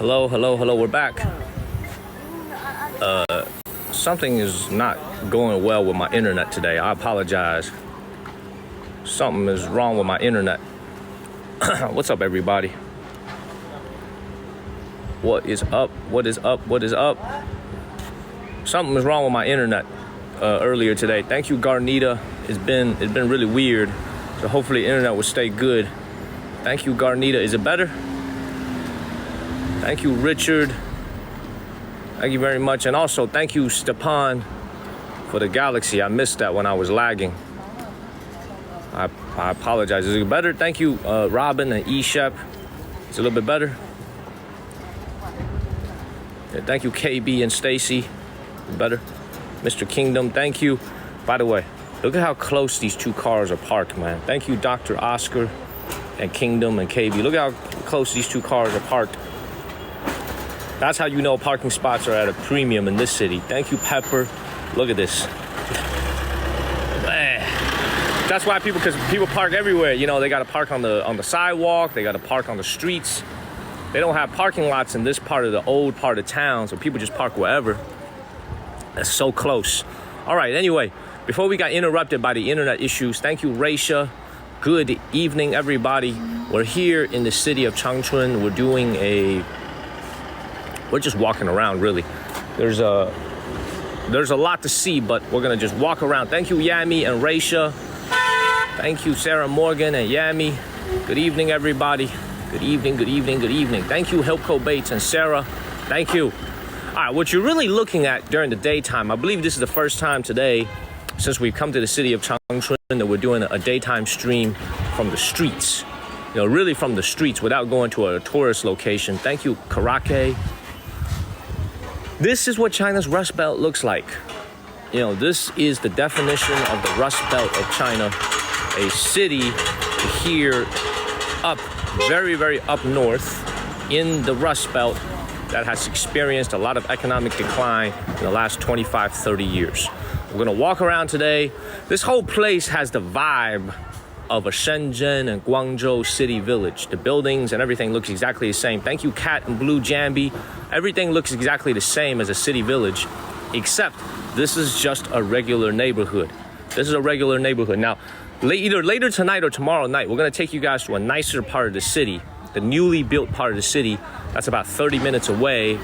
Hello, hello, hello, we're back. Something is not going well with my internet today. I apologize. Something is wrong with my internet. What's up, everybody? What is up? What is up? What is up? Something is wrong with my internet earlier today. Thank you, Garnita. It's been really weird. So hopefully the internet will stay good. Thank you, Garnita. Is it better? Thank you, Richard. Thank you very much. And also, thank you, Stepan, for the Galaxy. I missed that when I was lagging. I apologize. Is it better? Thank you, Robin and E-Shep. It's a little bit better. Yeah, thank you, KB and Stacy. Better. Mr. Kingdom, thank you. By the way, look at how close these two cars are parked, man. Thank you, Dr. Oscar and Kingdom and KB. Look at how close these two cars are parked. That's how you know parking spots are at a premium in this city. Thank you, Pepper. Look at this. Man. That's why because people park everywhere. You know, they got to park on the sidewalk. They got to park on the streets. They don't have parking lots in this part of the old part of town, so people just park wherever. That's so close. All right, anyway, before we got interrupted by the internet issues, thank you, Raisha. Good evening, everybody. We're here in the city of Changchun. We're just walking around, really. There's a lot to see, but we're gonna just walk around. Thank you, Yami and Raisha. Thank you, Sarah Morgan and Yami. Good evening, everybody. Good evening, good evening, good evening. Thank you, Hilco Bates and Sarah. Thank you. All right, what you're really looking at during the daytime, I believe this is the first time today since we've come to the city of Changchun that we're doing a daytime stream from the streets. You know, really from the streets without going to a tourist location. Thank you, Karake. This is what China's Rust Belt looks like. You know, this is the definition of the Rust Belt of China. A city here up, very, very up north in the Rust Belt that has experienced a lot of economic decline in the last 25, 30 years. We're gonna walk around today. This whole place has the vibe of a Shenzhen and Guangzhou city village. The buildings and everything looks exactly the same. Thank you, Cat and Blue Jambi. Everything looks exactly the same as a city village, except this is just a regular neighborhood. This is a regular neighborhood. Now, either later tonight or tomorrow night, we're gonna take you guys to a nicer part of the city, the newly built part of the city. That's about 30 minutes away.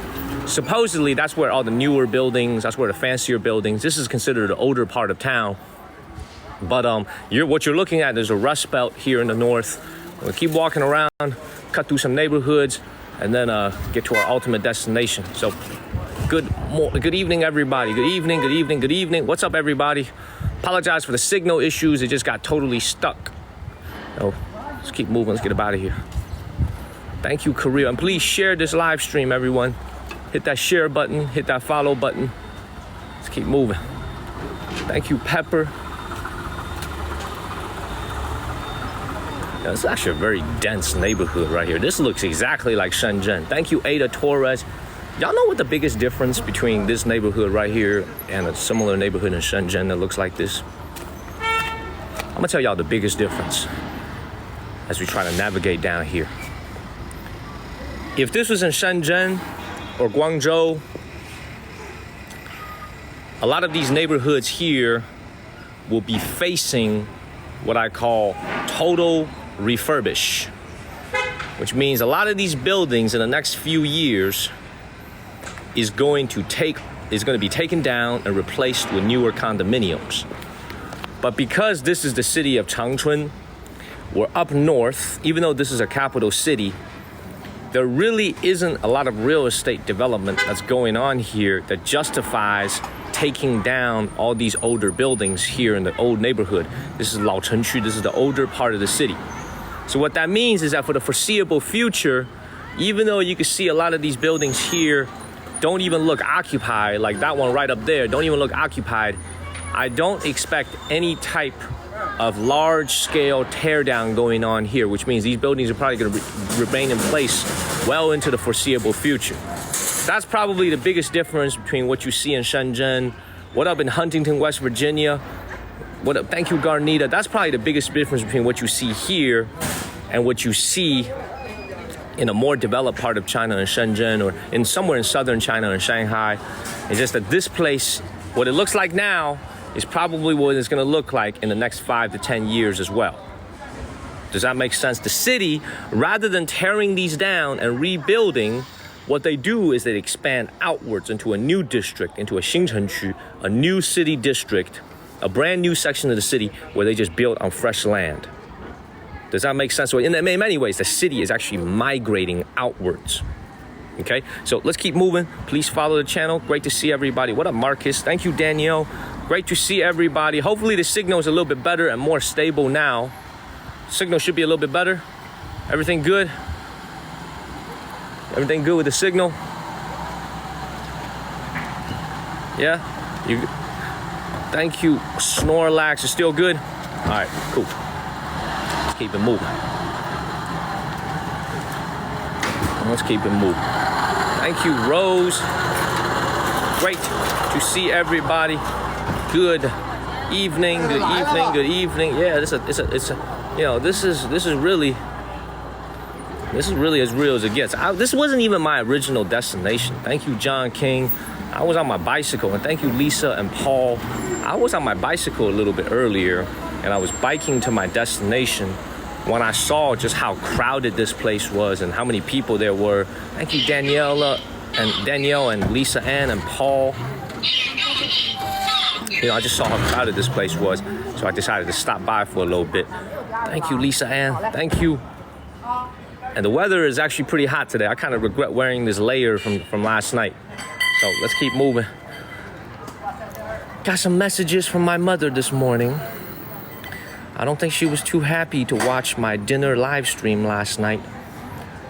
Supposedly, that's where all the newer buildings, that's where the fancier buildings, this is considered the older part of town. But what you're looking at is a Rust Belt here in the north. We'll keep walking around, cut through some neighborhoods, and then get to our ultimate destination. So, good evening, everybody. Good evening, good evening, good evening. What's up, everybody? Apologize for the signal issues. It just got totally stuck. So, let's keep moving. Let's get up out of here. Thank you, Korea. And please share this live stream, everyone. Hit that share button. Hit that follow button. Let's keep moving. Thank you, Pepper. It's actually a very dense neighborhood right here. This looks exactly like Shenzhen. Thank you, Ada Torres. Y'all know what the biggest difference between this neighborhood right here and a similar neighborhood in Shenzhen that looks like this? I'm gonna tell y'all the biggest difference as we try to navigate down here. If this was in Shenzhen or Guangzhou, a lot of these neighborhoods here will be facing what I call total refurbish, which means a lot of these buildings in the next few years is going to be taken down and replaced with newer condominiums. But because this is the city of Changchun, we're up north, even though this is a capital city, there really isn't a lot of real estate development that's going on here that justifies taking down all these older buildings here in the old neighborhood. This is Lao Chengqu, this is the older part of the city. So what that means is that for the foreseeable future, even though you can see a lot of these buildings here don't even look occupied, like that one right up there, don't even look occupied, I don't expect any type of large-scale teardown going on here, which means these buildings are probably going to remain in place well into the foreseeable future. That's probably the biggest difference between what you see in Shenzhen. What up in Huntington, West Virginia? What up? Thank you, Garnita. That's probably the biggest difference between what you see here and what you see in a more developed part of China in Shenzhen or in somewhere in southern China in Shanghai. It's just that this place, what it looks like now, is probably what it's going to look like in the next 5 to 10 years as well. Does that make sense? The city, rather than tearing these down and rebuilding, what they do is they expand outwards into a new district, into a Changchun, a new city district, a brand new section of the city where they just build on fresh land. Does that make sense? So in many ways, the city is actually migrating outwards. Okay, so let's keep moving. Please follow the channel. Great to see everybody. What up, Marcus? Thank you, Danielle. Great to see everybody. Hopefully the signal is a little bit better and more stable now. Signal should be a little bit better. Everything good? Everything good with the signal? Yeah? Thank you. Snorlax is still good? All right, cool. Let's keep it moving. Let's keep it moving. Thank you, Rose. Great to see everybody. Good evening, good evening, good evening. Yeah, it's a you know, this is really as real as it gets. This wasn't even my original destination. Thank you, John King. I was on my bicycle, and thank you, Lisa and Paul. I was on my bicycle a little bit earlier, and I was biking to my destination when I saw just how crowded this place was and how many people there were. Thank you, Danielle and Lisa Ann and Paul. You know, I just saw how crowded this place was, so I decided to stop by for a little bit. Thank you, Lisa Ann. Thank you. And the weather is actually pretty hot today. I kind of regret wearing this layer from last night. So let's keep moving. Got some messages from my mother this morning. I don't think she was too happy to watch my dinner live stream last night.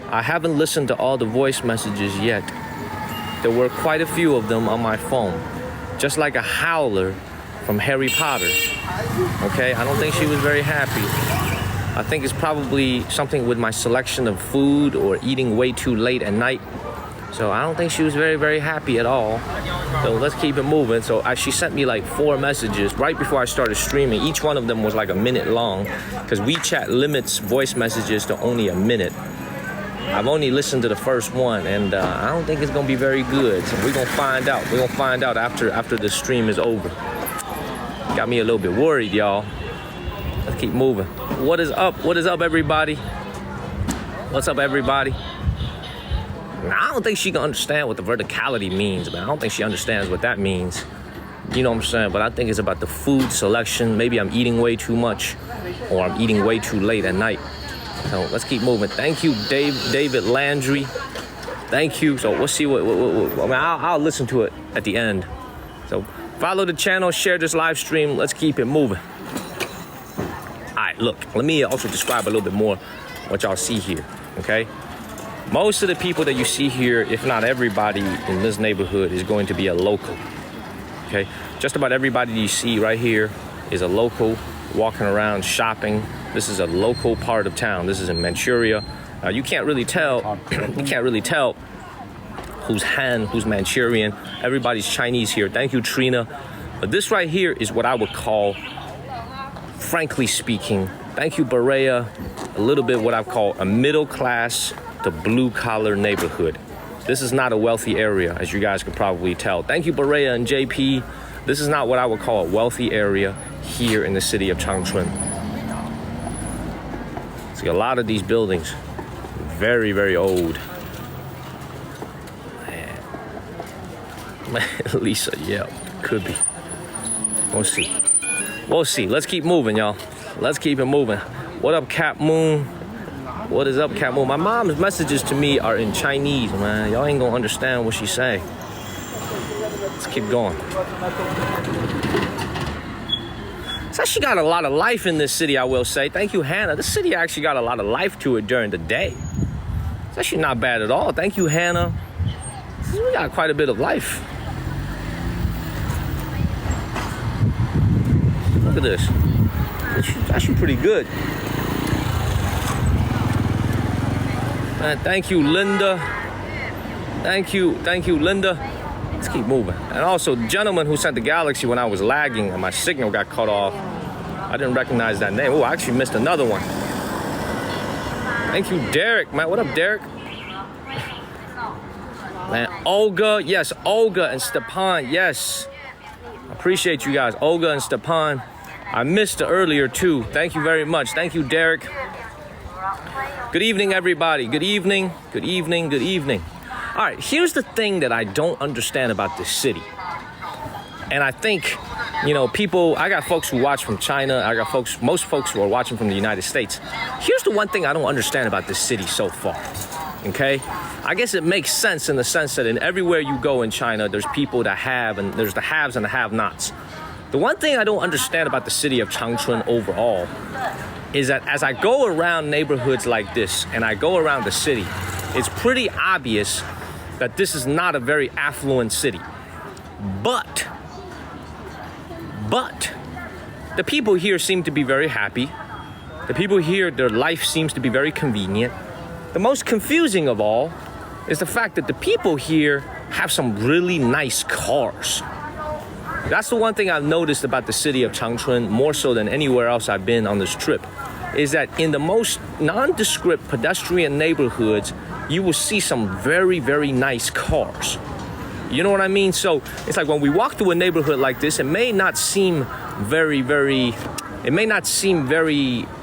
I haven't listened to all the voice messages yet. There were quite a few of them on my phone. Just like a howler from Harry Potter. Okay, I don't think she was very happy. I think it's probably something with my selection of food or eating way too late at night. So I don't think she was very, very happy at all. So let's keep it moving. So she sent me like 4 messages right before I started streaming. Each one of them was like a minute long because WeChat limits voice messages to only a minute. I've only listened to the first one, and I don't think it's gonna be very good. So we're gonna find out. We're gonna find out after the stream is over. Got me a little bit worried, y'all. Let's keep moving. What is up? What is up, everybody? What's up, everybody? I don't think she can understand what the verticality means, man. I don't think she understands what that means. You know what I'm saying? But I think it's about the food selection. Maybe I'm eating way too much, or I'm eating way too late at night. So let's keep moving. Thank you, David Landry. Thank you. So we'll see what I mean, I'll listen to it at the end. So follow the channel, share this live stream. Let's keep it moving. All right, look, let me also describe a little bit more what y'all see here, okay? Most of the people that you see here, if not everybody in this neighborhood, is going to be a local, okay? Just about everybody you see right here is a local walking around shopping. This is a local part of town. This is in Manchuria. You can't really tell. You can't really tell who's Han, who's Manchurian. Everybody's Chinese here. Thank you, Trina. But this right here is what I would call, frankly speaking, thank you, Berea, a little bit what I call a middle class to blue collar neighborhood. This is not a wealthy area, as you guys can probably tell. Thank you, Berea and JP. This is not what I would call a wealthy area here in the city of Changchun. See, a lot of these buildings, very, very old. Man, Lisa, yeah, could be. We'll see. We'll see. Let's keep moving, y'all. Let's keep it moving. What up, Cap Moon? What is up, Cat Moon? My mom's messages to me are in Chinese, man. Y'all ain't gonna understand what she's saying. Let's keep going. So she got a lot of life in this city, I will say. Thank you, Hannah. This city actually got a lot of life to it during the day. It's actually not bad at all. Thank you, Hannah. We got quite a bit of life. Look at this. It's actually pretty good. Thank you, Linda. Thank you, Linda. Let's keep moving. And also, the gentleman who sent the Galaxy when I was lagging and my signal got cut off, I didn't recognize that name. Oh, I actually missed another one. Thank you, Derek, man. What up, Derek? Man, Olga, yes, Olga and Stepan, yes. Appreciate you guys, Olga and Stepan. I missed it earlier too. Thank you very much. Thank you, Derek. Good evening, everybody. Good evening, good evening, good evening. All right, here's the thing that I don't understand about this city. And I think, you know, people, I got folks who watch from China. I got most folks who are watching from the United States. Here's the one thing I don't understand about this city so far, okay? I guess it makes sense in the sense that in everywhere you go in China, there's people that have, and there's the haves and the have-nots. The one thing I don't understand about the city of Changchun overall is that as I go around neighborhoods like this and I go around the city, it's pretty obvious that this is not a very affluent city. But the people here seem to be very happy. The people here, their life seems to be very convenient. The most confusing of all is the fact that the people here have some really nice cars. That's the one thing I've noticed about the city of Changchun, more so than anywhere else I've been on this trip, is that in the most nondescript pedestrian neighborhoods, you will see some very, very nice cars. You know what I mean? So it's like when we walk through a neighborhood like this, it may not seem very,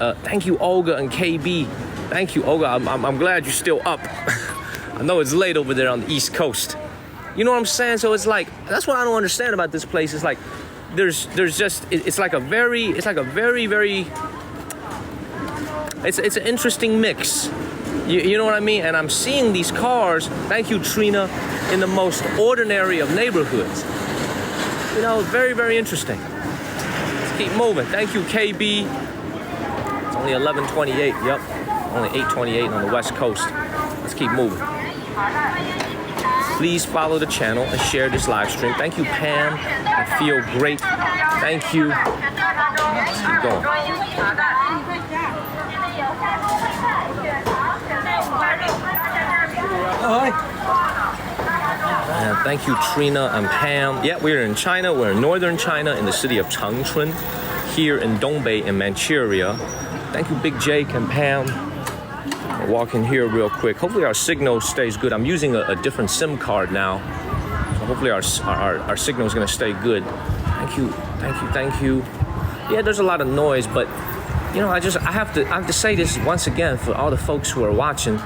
thank you, Olga and KB. Thank you, Olga. I'm glad you're still up. I know it's late over there on the East Coast. You know what I'm saying? So it's like, that's what I don't understand about this place. It's like, it's an interesting mix. You know what I mean? And I'm seeing these cars, thank you, Trina, in the most ordinary of neighborhoods. You know, very, very interesting. Let's keep moving. Thank you, KB. It's only 11:28, yep. Only 8:28 on the West Coast. Let's keep moving. Please follow the channel and share this live stream. Thank you, Pam. I feel great. Thank you. Let's keep going. And thank you, Trina and Pam. Yeah, we're in China. We're in northern China in the city of Changchun, here in Dongbei in Manchuria. Thank you, Big Jake and Pam. I'll walk in here real quick. Hopefully our signal stays good. I'm using a different SIM card now. So hopefully our signal is going to stay good. Thank you, thank you, thank you. Yeah, there's a lot of noise, but you know, I have to say this once again for all the folks who are watching.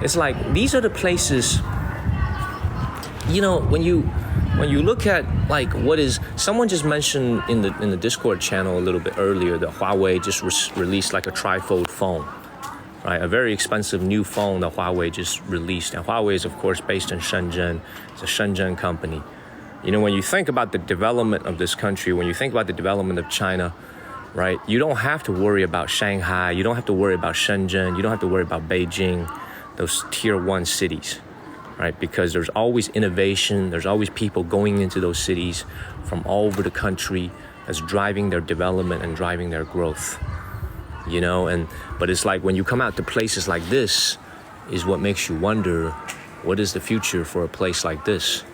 It's like, these are the places, you know, when you look at like what is, someone just mentioned in the Discord channel a little bit earlier that Huawei just released like a trifold phone, right? A very expensive new phone that Huawei just released. And Huawei is of course based in Shenzhen. It's a Shenzhen company. You know, when you think about the development of this country, when you think about the development of China, right? You don't have to worry about Shanghai. You don't have to worry about Shenzhen. You don't have to worry about Beijing, those tier 1 cities, right? Because there's always innovation. There's always people going into those cities from all over the country that's driving their development and driving their growth, you know? But it's like when you come out to places like this is what makes you wonder, what is the future for a place like this?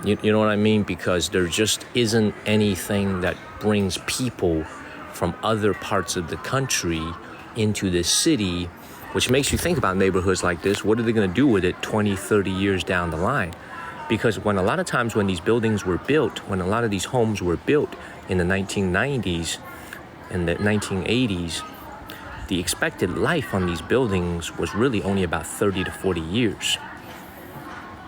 You know what I mean? Because there just isn't anything that brings people from other parts of the country into this city, which makes you think about neighborhoods like this. What are they going to do with it 20, 30 years down the line? Because a lot of times when these buildings were built, when a lot of these homes were built in the 1990s and the 1980s, the expected life on these buildings was really only about 30 to 40 years.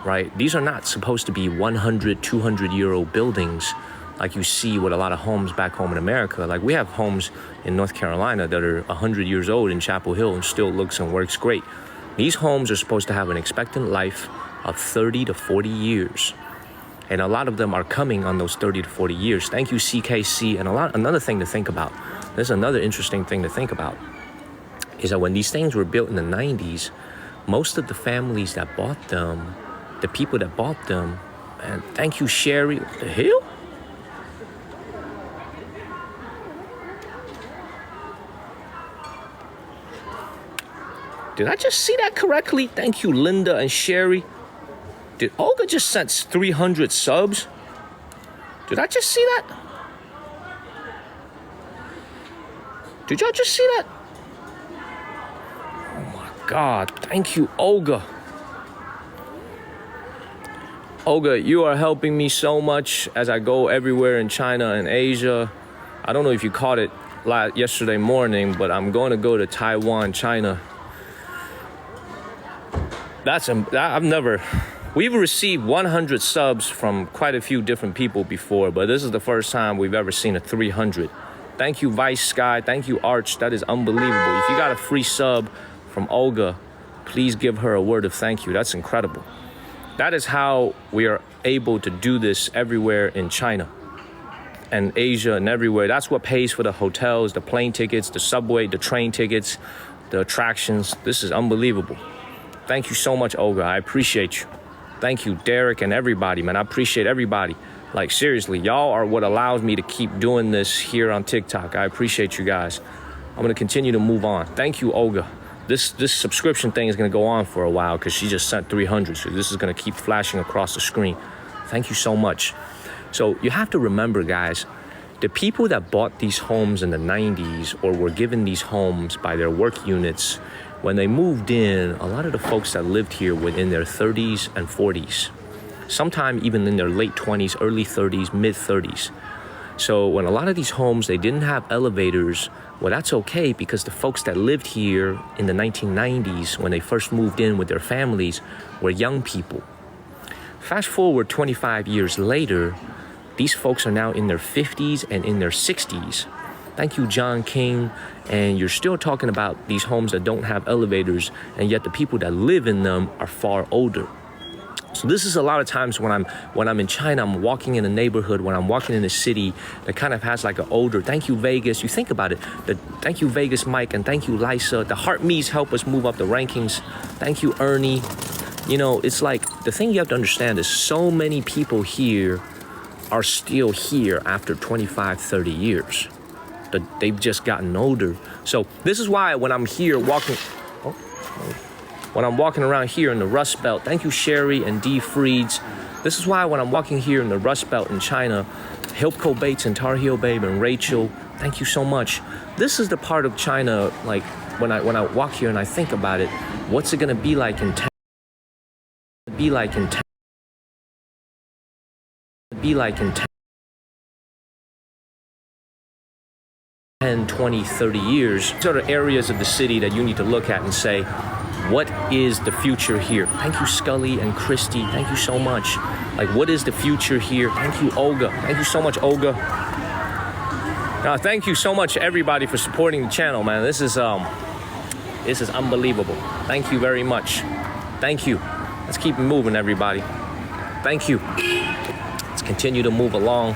Right? These are not supposed to be 100, 200-year-old buildings like you see with a lot of homes back home in America. Like we have homes in North Carolina that are 100 years old in Chapel Hill and still looks and works great. These homes are supposed to have an expectant life of 30 to 40 years. And a lot of them are coming on those 30 to 40 years. Thank you, CKC. And another thing to think about, there's another interesting thing to think about, is that when these things were built in the 90s, most of the families that bought them, the people that bought them, and thank you, Sherry. What the hell? Did I just see that correctly? Thank you, Linda and Sherry. Did Olga just send 300 subs? Did I just see that? Did y'all just see that? Oh my God, thank you, Olga. Olga, you are helping me so much as I go everywhere in China and Asia. I don't know if you caught it yesterday morning, but I'm going to go to Taiwan, China. We've received 100 subs from quite a few different people before, but this is the first time we've ever seen a 300. Thank you, Vice Sky. Thank you, Arch. That is unbelievable. If you got a free sub from Olga, please give her a word of thank you. That's incredible. That is how we are able to do this everywhere in China and Asia and everywhere. That's what pays for the hotels, the plane tickets, the subway, the train tickets, the attractions. This is unbelievable. Thank you so much, Olga. I appreciate you. Thank you, Derek and everybody, man. I appreciate everybody. Like, seriously, y'all are what allows me to keep doing this here on TikTok. I appreciate you guys. I'm going to continue to move on. Thank you, Olga. This subscription thing is going to go on for a while because she just sent 300. So this is going to keep flashing across the screen. Thank you so much. So you have to remember, guys, the people that bought these homes in the 90s or were given these homes by their work units, when they moved in, a lot of the folks that lived here were in their 30s and 40s, sometime even in their late 20s, early 30s, mid 30s. So when a lot of these homes, they didn't have elevators, well, that's okay because the folks that lived here in the 1990s, when they first moved in with their families, were young people. Fast forward 25 years later, these folks are now in their 50s and in their 60s. Thank you, John King. And you're still talking about these homes that don't have elevators, and yet the people that live in them are far older. So this is a lot of times when I'm in China, I'm walking in a neighborhood, when I'm walking in a city that kind of has like an older, thank you, Vegas. You think about it. Thank you, Vegas, Mike, and thank you, Lisa. The Heart Me's help us move up the rankings. Thank you, Ernie. You know, it's like, the thing you have to understand is so many people here are still here after 25, 30 years. But they've just gotten older. So this is why when I'm here walking, when I'm walking around here in the Rust Belt, thank you, Sherry and D. Freeds. This is why when I'm walking here in the Rust Belt in China, Hilpco Bates and Tar Heel Babe and Rachel, thank you so much. This is the part of China, like when I walk here and I think about it, what's it gonna be like in 10, 10, 20, 30 years. These are the areas of the city that you need to look at and say, what is the future here? Thank you, Scully and Christy. Thank you so much. Like, what is the future here? Thank you, Olga. Thank you so much, Olga. Thank you so much, everybody, for supporting the channel, man. This is unbelievable. Thank you very much. Thank you. Let's keep it moving, everybody. Thank you. Let's continue to move along.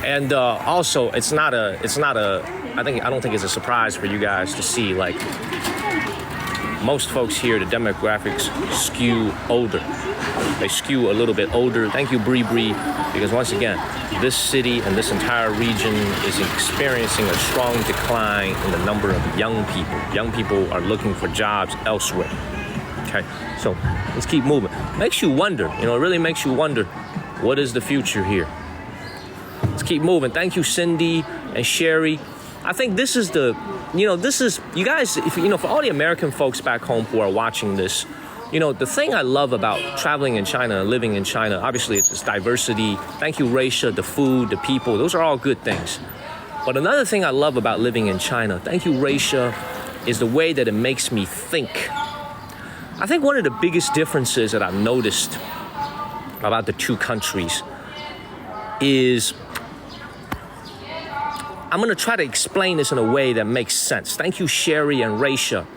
And also, I don't think it's a surprise for you guys to see, like, most folks here, the demographics skew older. They skew a little bit older. Thank you, Bree Bree, because once again, this city and this entire region is experiencing a strong decline in the number of young people. Young people are looking for jobs elsewhere. Okay, so let's keep moving. Makes you wonder, it really makes you wonder, what is the future here? Let's keep moving. Thank you, Cindy and Sherry. I think this is you guys, for all the American folks back home who are watching this, the thing I love about traveling in China and living in China, obviously it's diversity. Thank you, Raisha, the food, the people, those are all good things. But another thing I love about living in China, thank you, Raisha, is the way that it makes me think. I think one of the biggest differences that I've noticed about the two countries is, I'm gonna try to explain this in a way that makes sense. Thank you, Sherry and Raisha.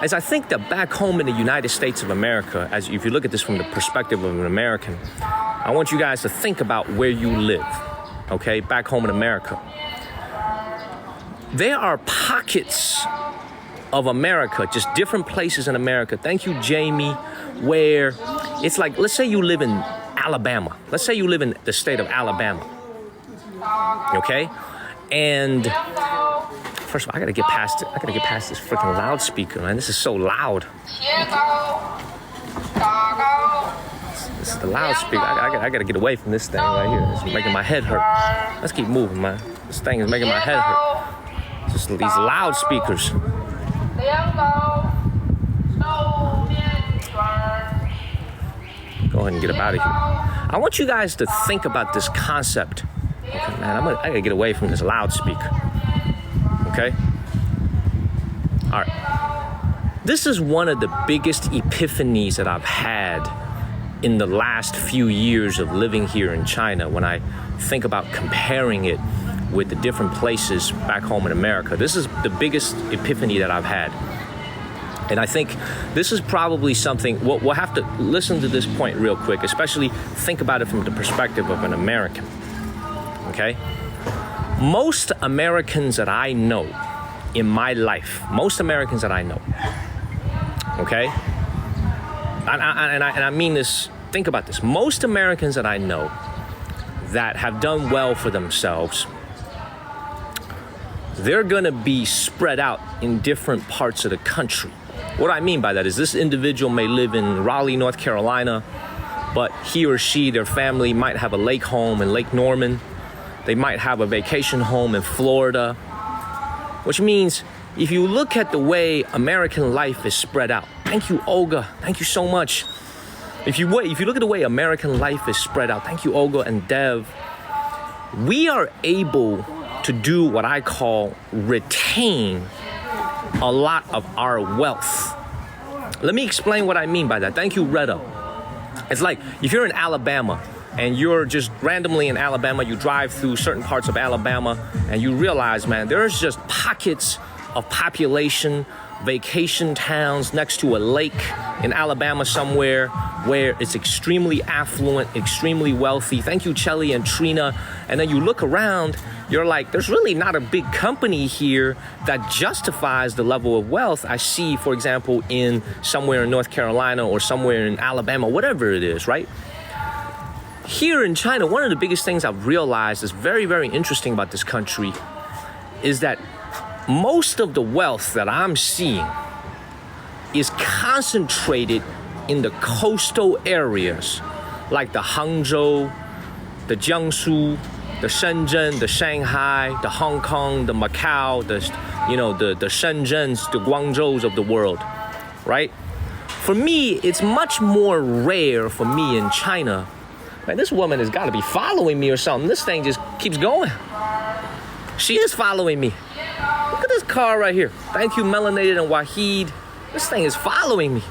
As I think that back home in the United States of America, as if you look at this from the perspective of an American, I want you guys to think about where you live, okay, back home in America. There are pockets of America, just different places in America, thank you, Jamie, where it's like, let's say you live in Alabama. Let's say you live in the state of Alabama, okay? And first of all, I gotta get past this freaking loudspeaker, man. This is so loud. This is the loudspeaker. I gotta get away from this thing right here. It's making my head hurt. Let's keep moving, man. This thing is making my head hurt. Just these loudspeakers. Go go ahead and get up out of here. I want you guys to think about this concept. Okay, man, I gotta get away from this loudspeaker. Okay? All right. This is one of the biggest epiphanies that I've had in the last few years of living here in China when I think about comparing it with the different places back home in America. This is the biggest epiphany that I've had. And I think this is probably something, we'll have to listen to this point real quick, especially think about it from the perspective of an American, okay? Most Americans that I know in my life, okay? And I mean this, think about this. Most Americans that I know that have done well for themselves, they're gonna be spread out in different parts of the country. What I mean by that is this individual may live in Raleigh, North Carolina, but he or she, their family might have a lake home in Lake Norman. They might have a vacation home in Florida, which means if you look at the way American life is spread out, thank you, Olga, thank you so much. If you look at the way American life is spread out, thank you, Olga and Dev, we are able to do what I call retain a lot of our wealth. Let me explain what I mean by that. Thank you, Retta. It's like if you're in Alabama and you're just randomly in Alabama, you drive through certain parts of Alabama and you realize, man, there's just pockets of population, vacation towns next to a lake in Alabama somewhere where it's extremely affluent, extremely wealthy. Thank you, Chelly and Trina. And then you look around, you're like, there's really not a big company here that justifies the level of wealth I see, for example, in somewhere in North Carolina or somewhere in Alabama, whatever it is, right? Here in China, one of the biggest things I've realized is very, very interesting about this country is that most of the wealth that I'm seeing is concentrated in the coastal areas like the Hangzhou, the Jiangsu, the Shenzhen, the Shanghai, the Hong Kong, the Macau, the Shenzhens, the Guangzhous of the world, right? For me, it's much more rare for me in China. Man, this woman has got to be following me or something. This thing just keeps going. She is following me. Look at this car right here. Thank you, Melanated and Wahid. This thing is following me.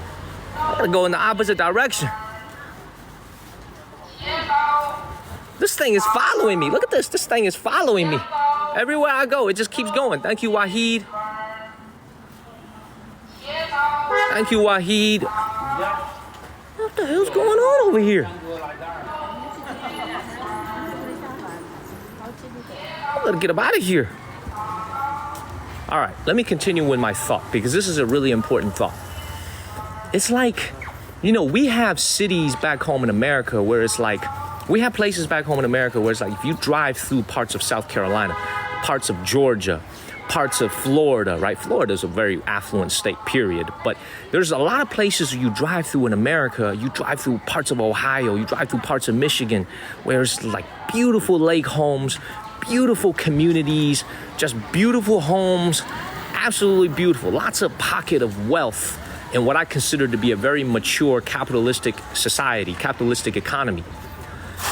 I gotta go in the opposite direction. This thing is following me. Look at this. This thing is following me. Everywhere I go, it just keeps going. Thank you, Wahid. Thank you, Wahid. What the hell's going on over here? I'm gonna get up out of here. All right, let me continue with my thought because this is a really important thought. It's like, we have cities back home in America where it's like, we have places back home in America where it's like, if you drive through parts of South Carolina, parts of Georgia, parts of Florida, right? Florida is a very affluent state, period. But there's a lot of places you drive through in America. You drive through parts of Ohio, you drive through parts of Michigan, where it's like beautiful lake homes, beautiful communities, just beautiful homes, absolutely beautiful. Lots of pocket of wealth in what I consider to be a very mature capitalistic society, capitalistic economy.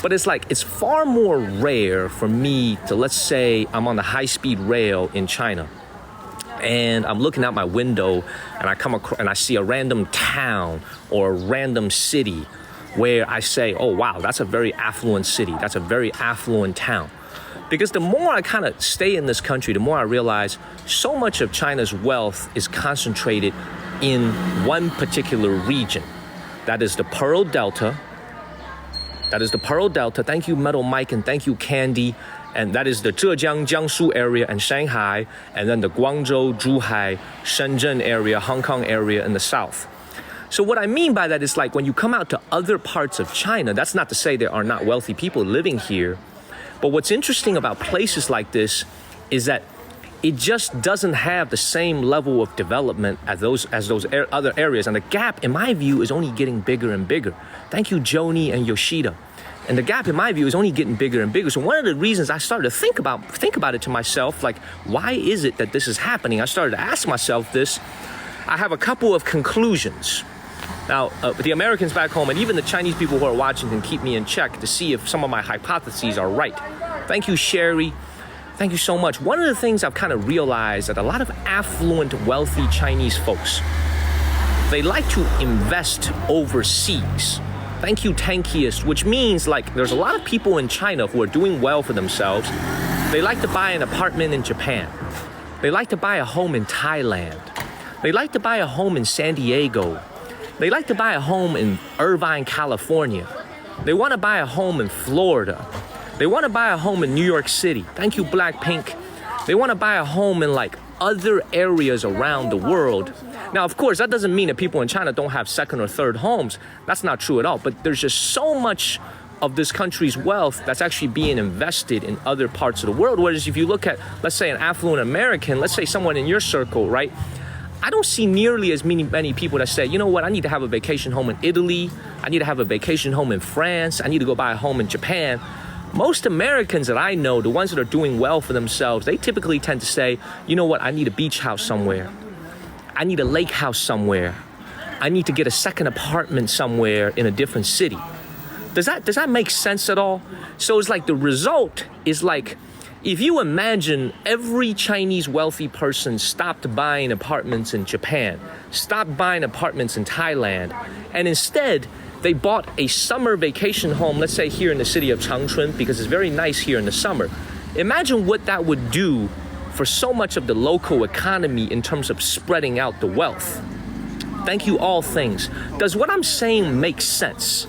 But it's like, it's far more rare for me to, let's say I'm on the high-speed rail in China and I'm looking out my window and I come across and I see a random town or a random city where I say, oh wow, that's a very affluent city, that's a very affluent town. Because the more I kind of stay in this country, the more I realize so much of China's wealth is concentrated in one particular region. That is the Pearl Delta. Thank you, Metal Mike, and thank you, Candy. And that is the Zhejiang, Jiangsu area and Shanghai, and then the Guangzhou, Zhuhai, Shenzhen area, Hong Kong area in the south. So what I mean by that is like when you come out to other parts of China, that's not to say there are not wealthy people living here. But what's interesting about places like this is that it just doesn't have the same level of development as those other areas. And the gap, in my view, is only getting bigger and bigger. Thank you, Joni and Yoshida. And the gap, in my view, is only getting bigger and bigger. So one of the reasons I started to think about it to myself, like, why is it that this is happening? I started to ask myself this. I have a couple of conclusions. Now, the Americans back home and even the Chinese people who are watching can keep me in check to see if some of my hypotheses are right. Thank you, Sherry. Thank you so much. One of the things I've kind of realized that a lot of affluent, wealthy Chinese folks, they like to invest overseas. Thank you, Tankiest, which means like there's a lot of people in China who are doing well for themselves. They like to buy an apartment in Japan. They like to buy a home in Thailand. They like to buy a home in San Diego. They like to buy a home in Irvine, California. They want to buy a home in Florida. They want to buy a home in New York City. Thank you, Blackpink. They want to buy a home in like other areas around the world. Now, of course, that doesn't mean that people in China don't have second or third homes. That's not true at all. But there's just so much of this country's wealth that's actually being invested in other parts of the world. Whereas if you look at, let's say, an affluent American, let's say someone in your circle, right? I don't see nearly as many people that say, you know what, I need to have a vacation home in Italy. I need to have a vacation home in France. I need to go buy a home in Japan. Most Americans that I know, the ones that are doing well for themselves, they typically tend to say, you know what, I need a beach house somewhere. I need a lake house somewhere. I need to get a second apartment somewhere in a different city. Does that make sense at all? So it's like the result is like, if you imagine every Chinese wealthy person stopped buying apartments in Japan, stopped buying apartments in Thailand, and instead they bought a summer vacation home, let's say here in the city of Changchun, because it's very nice here in the summer. Imagine what that would do for so much of the local economy in terms of spreading out the wealth. Thank you, all things. Does what I'm saying make sense?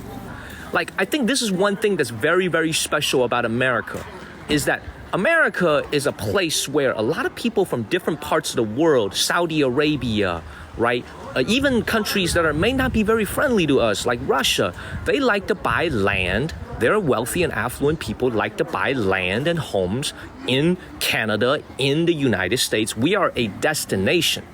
Like, I think this is one thing that's very, very special about America, is that America is a place where a lot of people from different parts of the world, Saudi Arabia, right? Even countries that may not be very friendly to us, like Russia, they like to buy land. They're wealthy and affluent people like to buy land and homes in Canada, in the United States. We are a destination.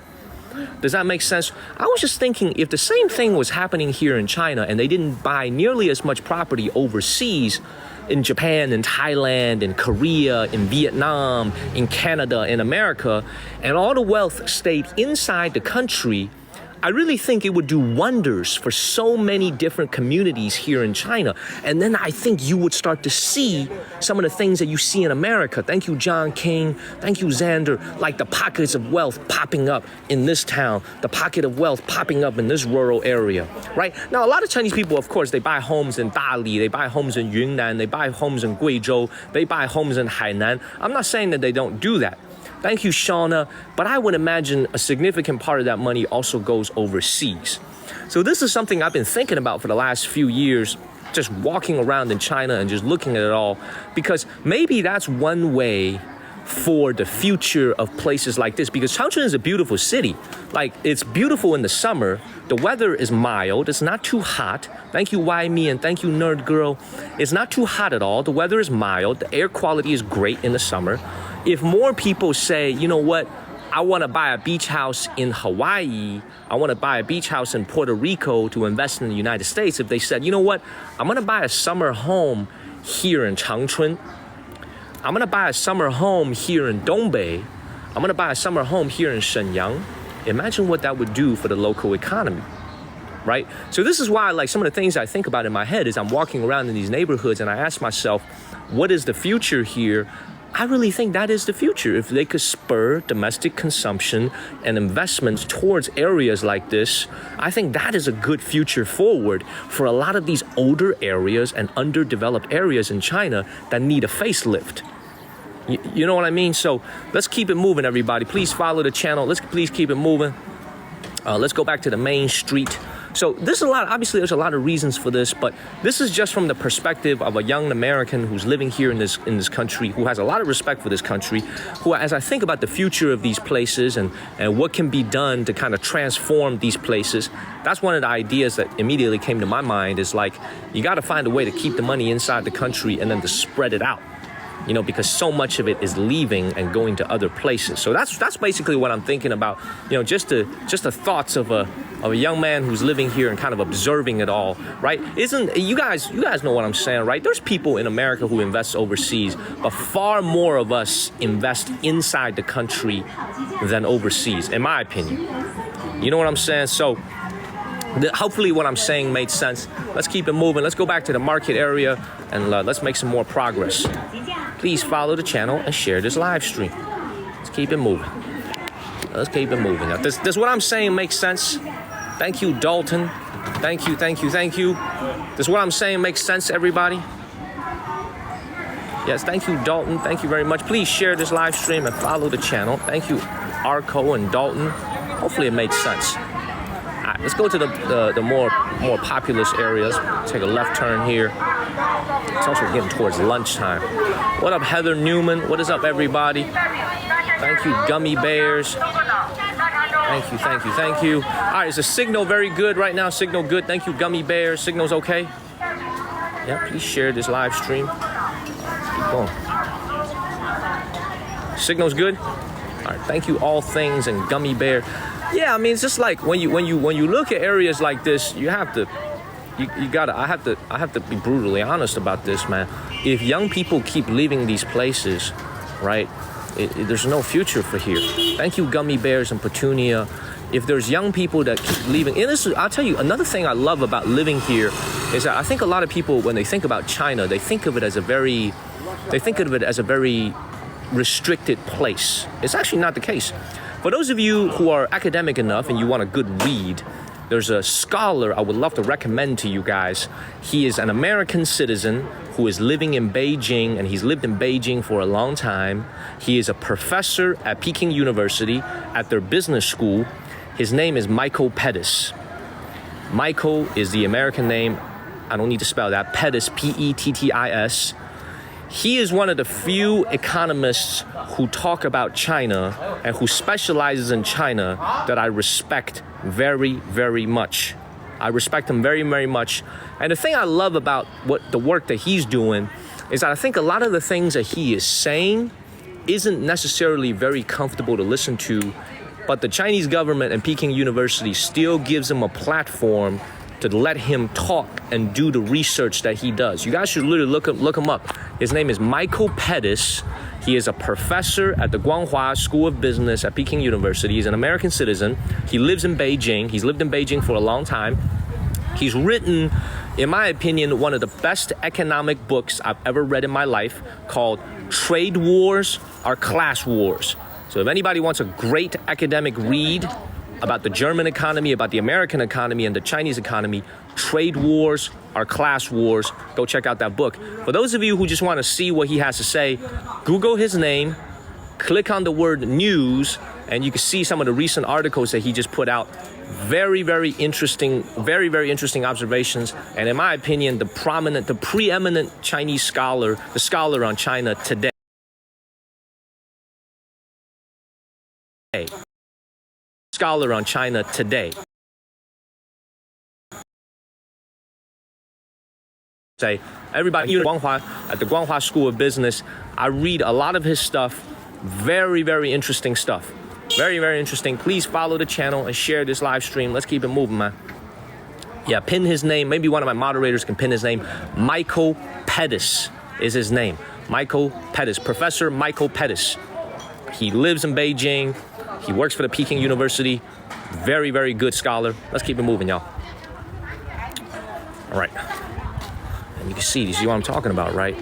Does that make sense? I was just thinking, if the same thing was happening here in China and they didn't buy nearly as much property overseas, in Japan, in Thailand, in Korea, in Vietnam, in Canada, in America, and all the wealth stayed inside the country, I really think it would do wonders for so many different communities here in China. And then I think you would start to see some of the things that you see in America. Thank you, John King. Thank you, Xander. Like the pockets of wealth popping up in this town, the pocket of wealth popping up in this rural area, right? Now, a lot of Chinese people, of course, they buy homes in Dali, they buy homes in Yunnan, they buy homes in Guizhou, they buy homes in Hainan. I'm not saying that they don't do that. Thank you, Shauna. But I would imagine a significant part of that money also goes overseas. So this is something I've been thinking about for the last few years, just walking around in China and just looking at it all, because maybe that's one way for the future of places like this, because Changchun is a beautiful city. Like, it's beautiful in the summer. The weather is mild. It's not too hot. Thank you, Why Me, and thank you, Nerd Girl. It's not too hot at all. The weather is mild. The air quality is great in the summer. If more people say, you know what, I want to buy a beach house in Hawaii, I want to buy a beach house in Puerto Rico to invest in the United States, if they said, you know what, I'm going to buy a summer home here in Changchun, I'm going to buy a summer home here in Dongbei, I'm going to buy a summer home here in Shenyang, imagine what that would do for the local economy, right? So this is why, like, some of the things I think about in my head is I'm walking around in these neighborhoods and I ask myself, what is the future here? I really think that is the future. If they could spur domestic consumption and investments towards areas like this, I think that is a good future forward for a lot of these older areas and underdeveloped areas in China that need a facelift. You know what I mean? So let's keep it moving, everybody. Please follow the channel. Please keep it moving. Let's go back to the main street. So this is a lot, obviously there's a lot of reasons for this, but this is just from the perspective of a young American who's living here in this country, who has a lot of respect for this country, who, as I think about the future of these places and what can be done to kind of transform these places, that's one of the ideas that immediately came to my mind, is like, you got to find a way to keep the money inside the country and then to spread it out. You know, because so much of it is leaving and going to other places. So that's basically what I'm thinking about. You know, just the thoughts of a young man who's living here and kind of observing it all, right? You guys know what I'm saying, right? There's people in America who invest overseas, but far more of us invest inside the country than overseas, in my opinion. You know what I'm saying? So Hopefully what I'm saying made sense. Let's keep it moving. Let's go back to the market area and let's make some more progress. Please follow the channel and share this live stream. Let's keep it moving. Let's keep it moving. Now, this what I'm saying makes sense. Thank you, Dalton. Thank you. Does what I'm saying make sense, everybody? Yes, thank you, Dalton. Thank you very much. Please share this live stream and follow the channel. Thank you, Arco and Dalton. Hopefully it made sense. All right, let's go to the more populous areas. Take a left turn here. It's also getting towards lunchtime. What up, Heather Newman? What is up, everybody? Thank you, Gummy Bears. Thank you. All right, is the signal very good right now? Signal good. Thank you, Gummy Bears. Signal's okay? Yeah, please share this live stream. Keep going. Signal's good? All right, thank you, All Things and Gummy Bear. Yeah, I mean, it's just like when you look at areas like this, you have to, I have to be brutally honest about this, man. If young people keep leaving these places, right, there's no future for here. Thank you, Gummy Bears and Petunia. If there's young people that keep leaving, and this is, I'll tell you, another thing I love about living here is that I think a lot of people, when they think about China, they think of it as a very restricted place. It's actually not the case. For those of you who are academic enough and you want a good read, there's a scholar I would love to recommend to you guys. He is an American citizen who is living in Beijing, and he's lived in Beijing for a long time. He is a professor at Peking University at their business school. His name is Michael Pettis. Michael is the American name. I don't need to spell that. Pettis, P-E-T-T-I-S. He is one of the few economists who talk about China and who specializes in China that I respect very, very much. I respect him very, very much. And the thing I love about the work that he's doing is that I think a lot of the things that he is saying isn't necessarily very comfortable to listen to, but the Chinese government and Peking University still gives him a platform to let him talk and do the research that he does. You guys should literally look him up. His name is Michael Pettis. He is a professor at the Guanghua School of Business at Peking University. He's an American citizen. He lives in Beijing. He's lived in Beijing for a long time. He's written, in my opinion, one of the best economic books I've ever read in my life, called Trade Wars Are Class Wars. So if anybody wants a great academic read about the German economy, about the American economy, and the Chinese economy, Trade Wars Are Class Wars, go check out that book. For those of you who just want to see what he has to say, Google his name, click on the word news, and you can see some of the recent articles that he just put out. Very, very interesting observations. And in my opinion, the preeminent Chinese scholar, the scholar on China today. Scholar on China today. Say, everybody at the Guanghua School of Business, I read a lot of his stuff. Very, very interesting stuff. Very, very interesting. Please follow the channel and share this live stream. Let's keep it moving, man. Yeah, pin his name. Maybe one of my moderators can pin his name. Michael Pettis is his name. Michael Pettis. Professor Michael Pettis. He lives in Beijing. He works for the Peking University. Very, very good scholar. Let's keep it moving, y'all. All right. And you can see what I'm talking about, right?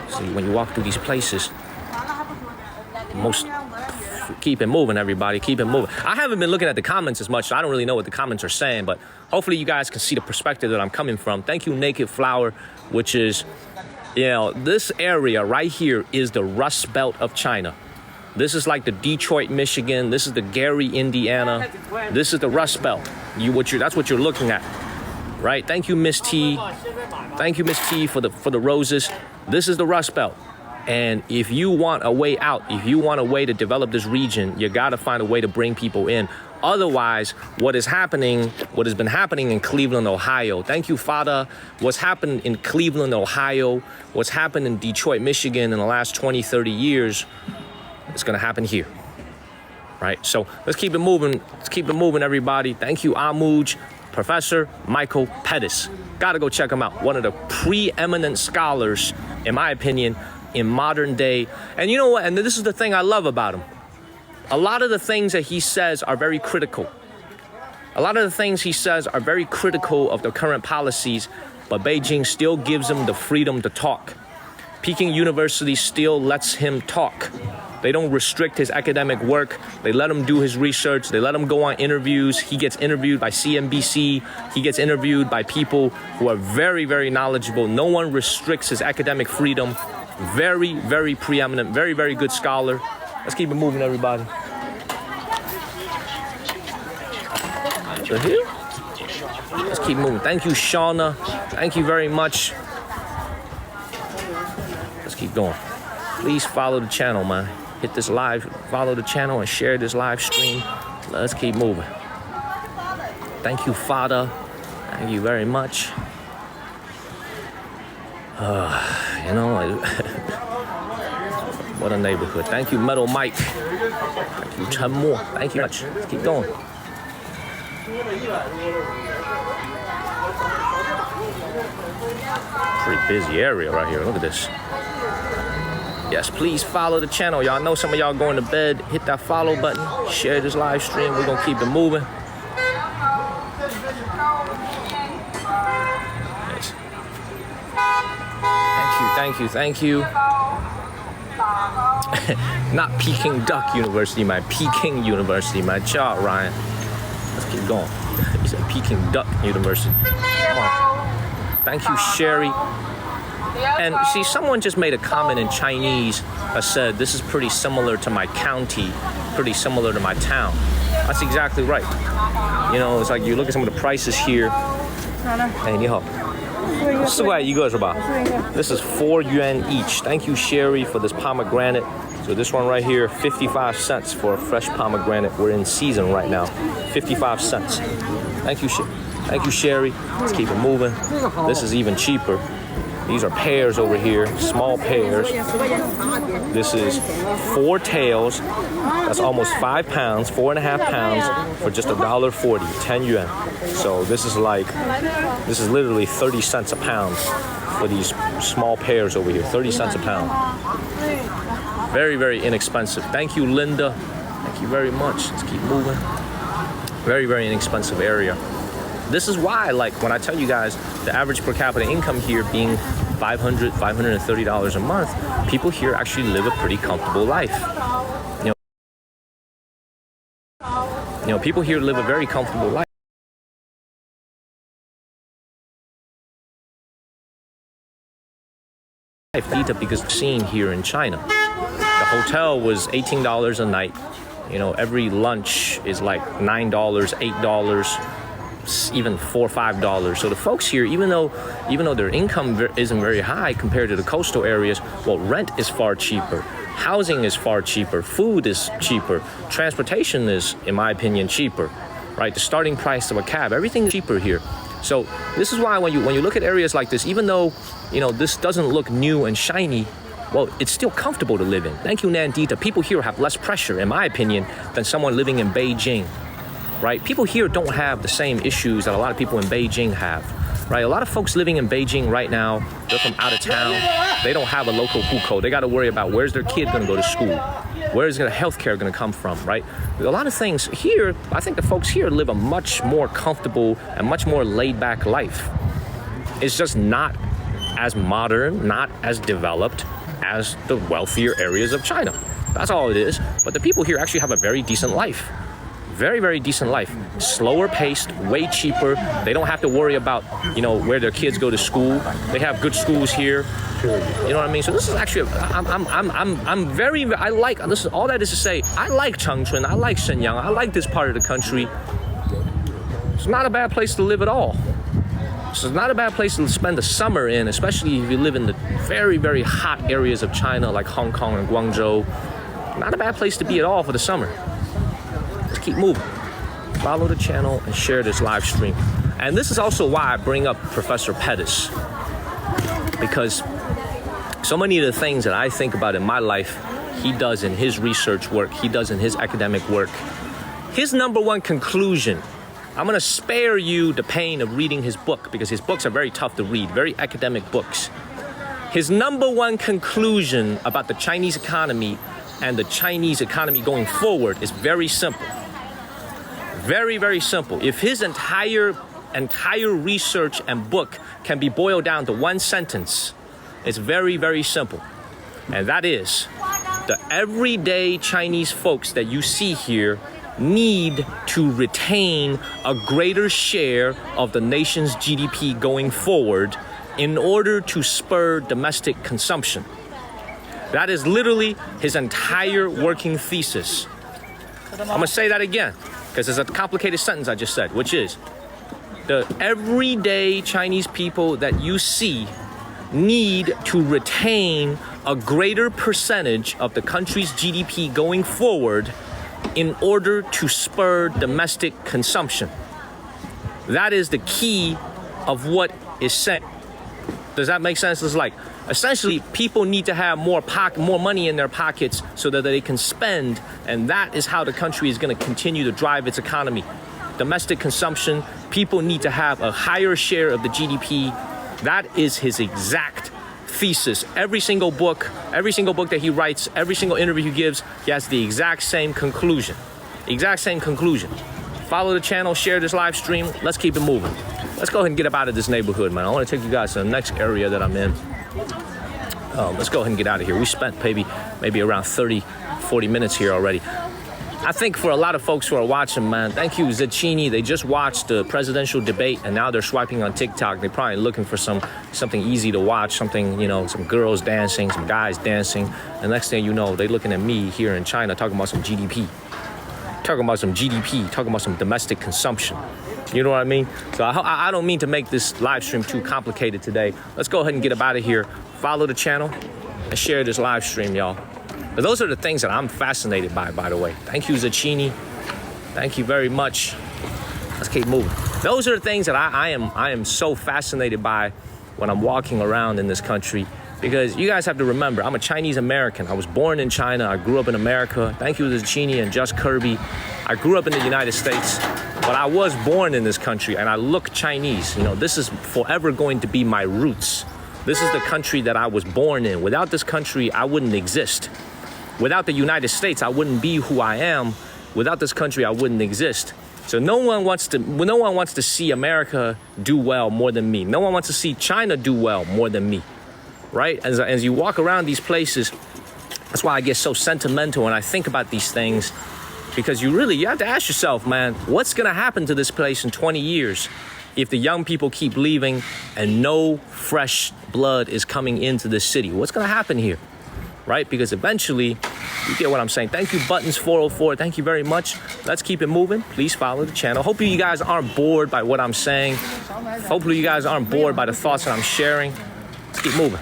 See, when you walk through these places, keep it moving, everybody. Keep it moving. I haven't been looking at the comments as much, so I don't really know what the comments are saying, but hopefully you guys can see the perspective that I'm coming from. Thank you, Naked Flower, which is, this area right here is the Rust Belt of China. This is like the Detroit, Michigan. This is the Gary, Indiana. This is the Rust Belt. That's what you're looking at, right? Thank you, Miss T. Thank you, Miss T, for the roses. This is the Rust Belt. And if you want a way out, if you want a way to develop this region, you got to find a way to bring people in. Otherwise, what has been happening in Cleveland, Ohio. Thank you, Fada. What's happened in Cleveland, Ohio, what's happened in Detroit, Michigan in the last 20, 30 years, it's going to happen here, right? So let's keep it moving. Let's keep it moving, everybody. Thank you, Amuj. Professor Michael Pettis. Got to go check him out. One of the preeminent scholars, in my opinion, in modern day. And you know what? And this is the thing I love about him. A lot of the things that he says are very critical. A lot of the things he says are very critical of the current policies, but Beijing still gives him the freedom to talk. Peking University still lets him talk. They don't restrict his academic work. They let him do his research. They let him go on interviews. He gets interviewed by CNBC. He gets interviewed by people who are very, very knowledgeable. No one restricts his academic freedom. Very, very preeminent, very, very good scholar. Let's keep it moving, everybody. So here, let's keep moving. Thank you, Shauna. Thank you very much. Let's keep going. Please follow the channel, man. Hit this live, follow the channel and share this live stream. Let's keep moving. Thank you, Father. Thank you very much. You know, what a neighborhood. Thank you, Metal Mike. Thank you, Chen Mo. Thank you much. Let's keep going. Pretty busy area right here. Look at this. Yes, please follow the channel. Y'all know some of y'all going to bed. Hit that follow button. Share this live stream. We're gonna keep it moving. Nice. Thank you, thank you, thank you. Not Peking Duck University, my Peking University, my job, Ryan. Let's keep going. He said Peking Duck University. Come on. Thank you, Sherry. And see, someone just made a comment in Chinese that said, this is pretty similar to my county, pretty similar to my town. That's exactly right. You know, it's like you look at some of the prices here. Hey, 你好。4块一个是吧? This is 4 yuan each. Thank you, Sherry, for this pomegranate. So this one right here, 55 cents for a fresh pomegranate. We're in season right now. 55 cents. Thank you, Sherry. Let's keep it moving. This is even cheaper. These are pears over here, small pears. This is 4 tails. That's almost 5 pounds, 4.5 pounds for just $1.40, 10 yuan. So this is literally 30 cents a pound for these small pears over here, 30 cents a pound. Very, very inexpensive. Thank you, Linda. Thank you very much. Let's keep moving. Very, very inexpensive area. This is why, like, when I tell you guys the average per capita income here being $500, $530 a month, people here actually live a pretty comfortable life. You know, people here live a very comfortable life. Because seeing here in China, the hotel was $18 a night. You know, every lunch is like $9, $8. Even $4 or $5. So the folks here, even though their income isn't very high compared to the coastal areas, well, rent is far cheaper, housing is far cheaper, food is cheaper, transportation is, in my opinion, cheaper, right? The starting price of a cab, everything is cheaper here. So this is why when you look at areas like this, even though, you know, this doesn't look new and shiny, well, it's still comfortable to live in. Thank you, Nandita. People here have less pressure, in my opinion, than someone living in Beijing. Right? People here don't have the same issues that a lot of people in Beijing have, right? A lot of folks living in Beijing right now, they're from out of town. They don't have a local hukou. They got to worry about where's their kid going to go to school? Where's their healthcare going to come from, right? A lot of things here, I think the folks here live a much more comfortable and much more laid back life. It's just not as modern, not as developed as the wealthier areas of China. That's all it is. But the people here actually have a very decent life. Very, very decent life. Slower paced, way cheaper. They don't have to worry about, you know, where their kids go to school. They have good schools here. You know what I mean? So this is actually, I like, this is all that is to say, I like Changchun, I like Shenyang, I like this part of the country. It's not a bad place to live at all. It's not a bad place to spend the summer in, especially if you live in the very, very hot areas of China, like Hong Kong and Guangzhou. Not a bad place to be at all for the summer. Let's keep moving. Follow the channel and share this live stream. And this is also why I bring up Professor Pettis, because so many of the things that I think about in my life, he does in his research work, he does in his academic work. His number one conclusion, I'm going to spare you the pain of reading his book because his books are very tough to read, very academic books. His number one conclusion about the Chinese economy and the Chinese economy going forward is very simple. Very, very simple. If his entire research and book can be boiled down to one sentence, it's very, very simple. And that is, the everyday Chinese folks that you see here need to retain a greater share of the nation's GDP going forward in order to spur domestic consumption. That is literally his entire working thesis. I'm gonna say that again, because it's a complicated sentence I just said, which is, the everyday Chinese people that you see need to retain a greater percentage of the country's GDP going forward in order to spur domestic consumption. That is the key of what is said. Does that make sense? It's like, essentially, people need to have more money in their pockets so that they can spend, and that is how the country is going to continue to drive its economy. Domestic consumption, people need to have a higher share of the GDP. That is his exact thesis. Every single book that he writes, every single interview he gives, he has the exact same conclusion. Exact same conclusion. Follow the channel, share this live stream. Let's keep it moving. Let's go ahead and get up out of this neighborhood, man. I want to take you guys to the next area that I'm in. Let's go ahead and get out of here. We spent maybe around 30, 40 minutes here already. I think for a lot of folks who are watching, man, thank you, Zacchini. They just watched the presidential debate and now they're swiping on TikTok. They're probably looking for something easy to watch, something, some girls dancing, some guys dancing. And next thing you know, they're looking at me here in China talking about some GDP. Talking about some domestic consumption. You know what I mean? So I don't mean to make this live stream too complicated today. Let's go ahead and get up out of here. Follow the channel and share this live stream, y'all. But those are the things that I'm fascinated by the way. Thank you, Zacchini. Thank you very much. Let's keep moving. Those are the things that I am so fascinated by when I'm walking around in this country. Because you guys have to remember, I'm a Chinese American. I was born in China. I grew up in America. Thank you, Zacchini and Just Kirby. I grew up in the United States, but I was born in this country and I look Chinese. This is forever going to be my roots. This is the country that I was born in. Without this country, I wouldn't exist. Without the United States, I wouldn't be who I am. Without this country, I wouldn't exist. So no one wants to see America do well more than me. No one wants to see China do well more than me. Right? As you walk around these places, that's why I get so sentimental when I think about these things, because you have to ask yourself, man, what's going to happen to this place in 20 years if the young people keep leaving and no fresh blood is coming into this city? What's going to happen here? Right? Because eventually, you get what I'm saying. Thank you, Buttons404. Thank you very much. Let's keep it moving. Please follow the channel. Hopefully you guys aren't bored by what I'm saying. Hopefully you guys aren't bored by the thoughts that I'm sharing. Let's keep moving.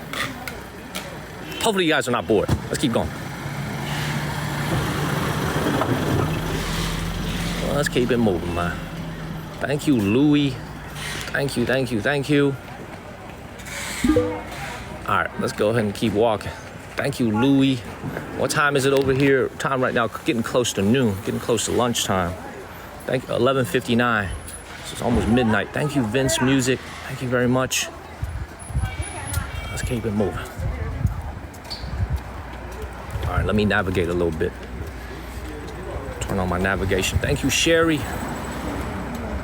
Hopefully you guys are not bored. Let's keep going. Well, let's keep it moving, man. Thank you, Louie. Thank you. All right, let's go ahead and keep walking. Thank you, Louie. What time is it over here? Time right now, getting close to noon, getting close to lunchtime. 11:59. It's almost midnight. Thank you, Vince Music. Thank you very much. Let's keep it moving. All right, let me navigate a little bit. Turn on my navigation. Thank you, Sherry.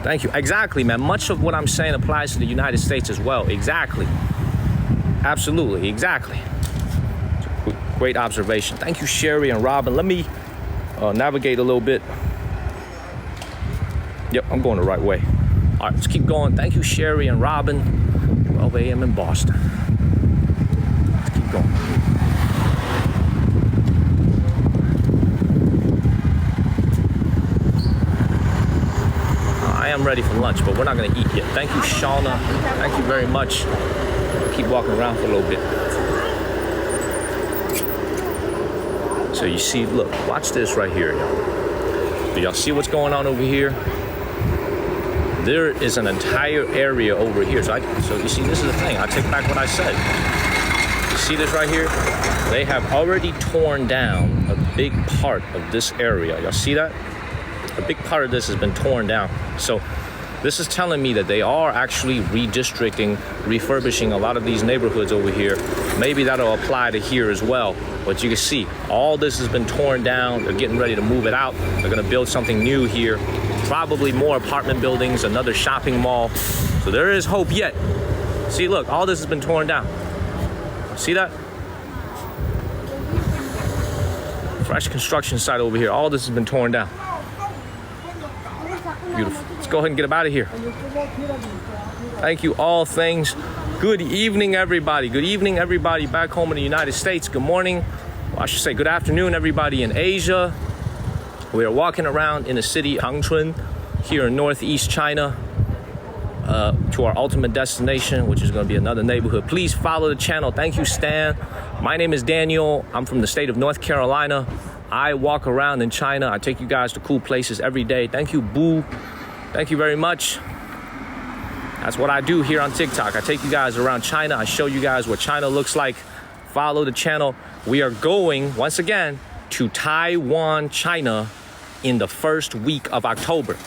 Thank you. Exactly, man. Much of what I'm saying applies to the United States as well. Exactly. Absolutely. Exactly. Great observation. Thank you, Sherry and Robin. Let me navigate a little bit. Yep, I'm going the right way. All right, let's keep going. Thank you, Sherry and Robin. 12 a.m. in Boston. Let's keep going. I am ready for lunch, but we're not going to eat yet. Thank you, Shauna. Thank you very much. Keep walking around for a little bit. So you see, look, watch this right here, y'all. Do y'all see what's going on over here? There is an entire area over here. So you see, this is the thing. I take back what I said. You see this right here? They have already torn down a big part of this area. Y'all see that? A big part of this has been torn down. So this is telling me that they are actually redistricting, refurbishing a lot of these neighborhoods over here. Maybe that'll apply to here as well. But you can see all this has been torn down. They're getting ready to move it out. They're gonna build something new here. probably more apartment buildings, another shopping mall. So there is hope yet. See, look, all this has been torn down. See that? Fresh construction site over here. All this has been torn down. Beautiful. Let's go ahead and get them out of here. Thank you, all things. Good evening, everybody. Good evening, everybody back home in the United States. Good morning. Well, I should say good afternoon, everybody in Asia. We are walking around in the city Changchun here in northeast China to our ultimate destination, which is going to be another neighborhood. Please follow the channel. Thank you, Stan. My name is Daniel. I'm from the state of North Carolina. I walk around in China. I take you guys to cool places every day. Thank you, Boo. Thank you very much. That's what I do here on TikTok. I take you guys around China. I show you guys what China looks like. Follow the channel. We are going, once again, to Taiwan, China in the first week of October.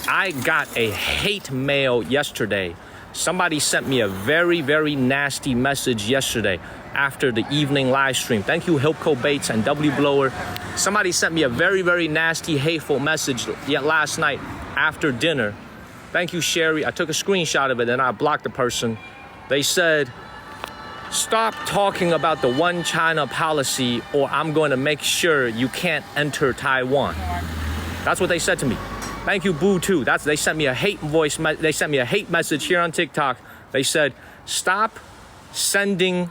I got a hate mail yesterday. Somebody sent me a very, very nasty message yesterday after the evening live stream. Thank you, Hilco Bates and W Blower. Somebody sent me a very, very nasty, hateful message yet last night after dinner. Thank you, Sherry. I took a screenshot of it and I blocked the person. They said, stop talking about the one China policy or I'm going to make sure you can't enter Taiwan. That's what they said to me. Thank you, Boo, too. They sent me a hate voice. They sent me a hate message here on TikTok. They said, stop sending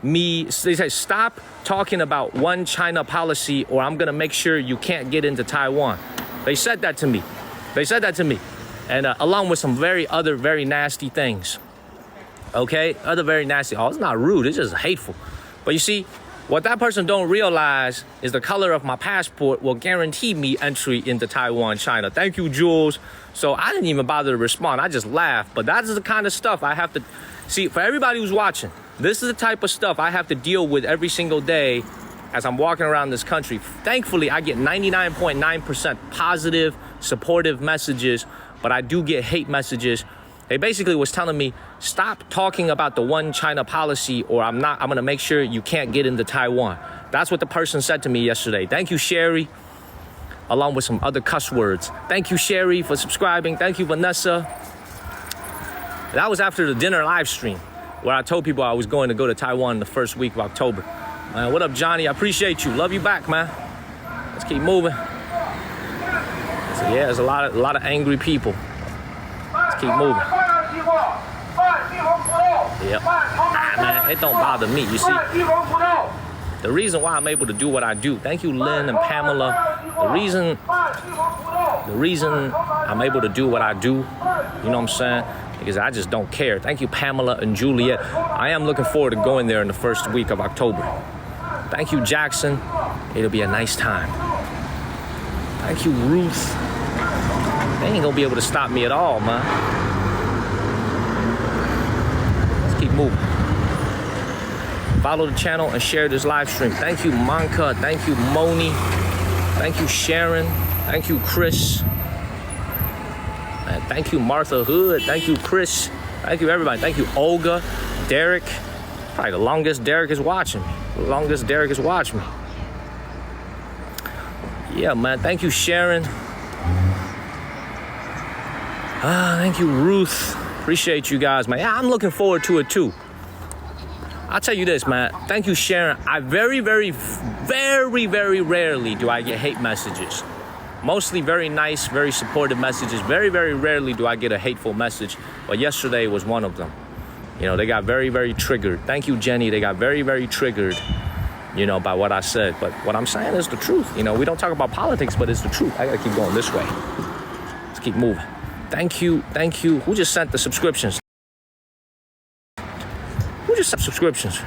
me. They said, stop talking about one China policy or I'm going to make sure you can't get into Taiwan. They said that to me. They said that to me. And along with some other very nasty things. Okay? Other very nasty. Oh, it's not rude. It's just hateful. But you see, what that person don't realize is the color of my passport will guarantee me entry into Taiwan, China. Thank you, Jules. So I didn't even bother to respond. I just laughed. But that's the kind of stuff I have to... See, for everybody who's watching, this is the type of stuff I have to deal with every single day as I'm walking around this country. Thankfully, I get 99.9% positive, supportive messages, but I do get hate messages. They basically was telling me, stop talking about the one China policy or I'm going to make sure you can't get into Taiwan. That's what the person said to me yesterday. Thank you, Sherry, along with some other cuss words. Thank you, Sherry, for subscribing. Thank you, Vanessa. That was after the dinner live stream where I told people I was going to go to Taiwan the first week of October. What up, Johnny? I appreciate you. Love you back, man. Let's keep moving. So, yeah, there's a lot of angry people. Let's keep moving. Yep. Man, it don't bother me. You see, the reason why I'm able to do what I do. Thank you, Lynn and Pamela. The reason I'm able to do what I do, you know what I'm saying? Because I just don't care. Thank you, Pamela and Juliet. I am looking forward to going there in the first week of October. Thank you, Jackson. It'll be a nice time. Thank you, Ruth. They ain't gonna be able to stop me at all, man. Let's keep moving. Follow the channel and share this live stream. Thank you, Monka. Thank you, Moni. Thank you, Sharon. Thank you, Chris. And thank you, Martha Hood. Thank you, Chris. Thank you, everybody. Thank you, Olga, Derek. Probably the longest Derek is watching me. The longest Derek is watching me. Yeah, man. Thank you, Sharon. Thank you, Ruth. Appreciate you guys, man. Yeah, I'm looking forward to it, too. I'll tell you this, man. Thank you, Sharon. I very, very rarely do I get hate messages. Mostly very nice, very supportive messages. Very, very rarely do I get a hateful message. But yesterday was one of them. You know, they got very, very triggered. Thank you, Jenny. They got very, very triggered, you know, by what I said. But what I'm saying is the truth. You know, we don't talk about politics, but it's the truth. I gotta keep going this way. Let's keep moving. Thank you. Thank you. Who just sent the subscriptions? Who just sent subscriptions?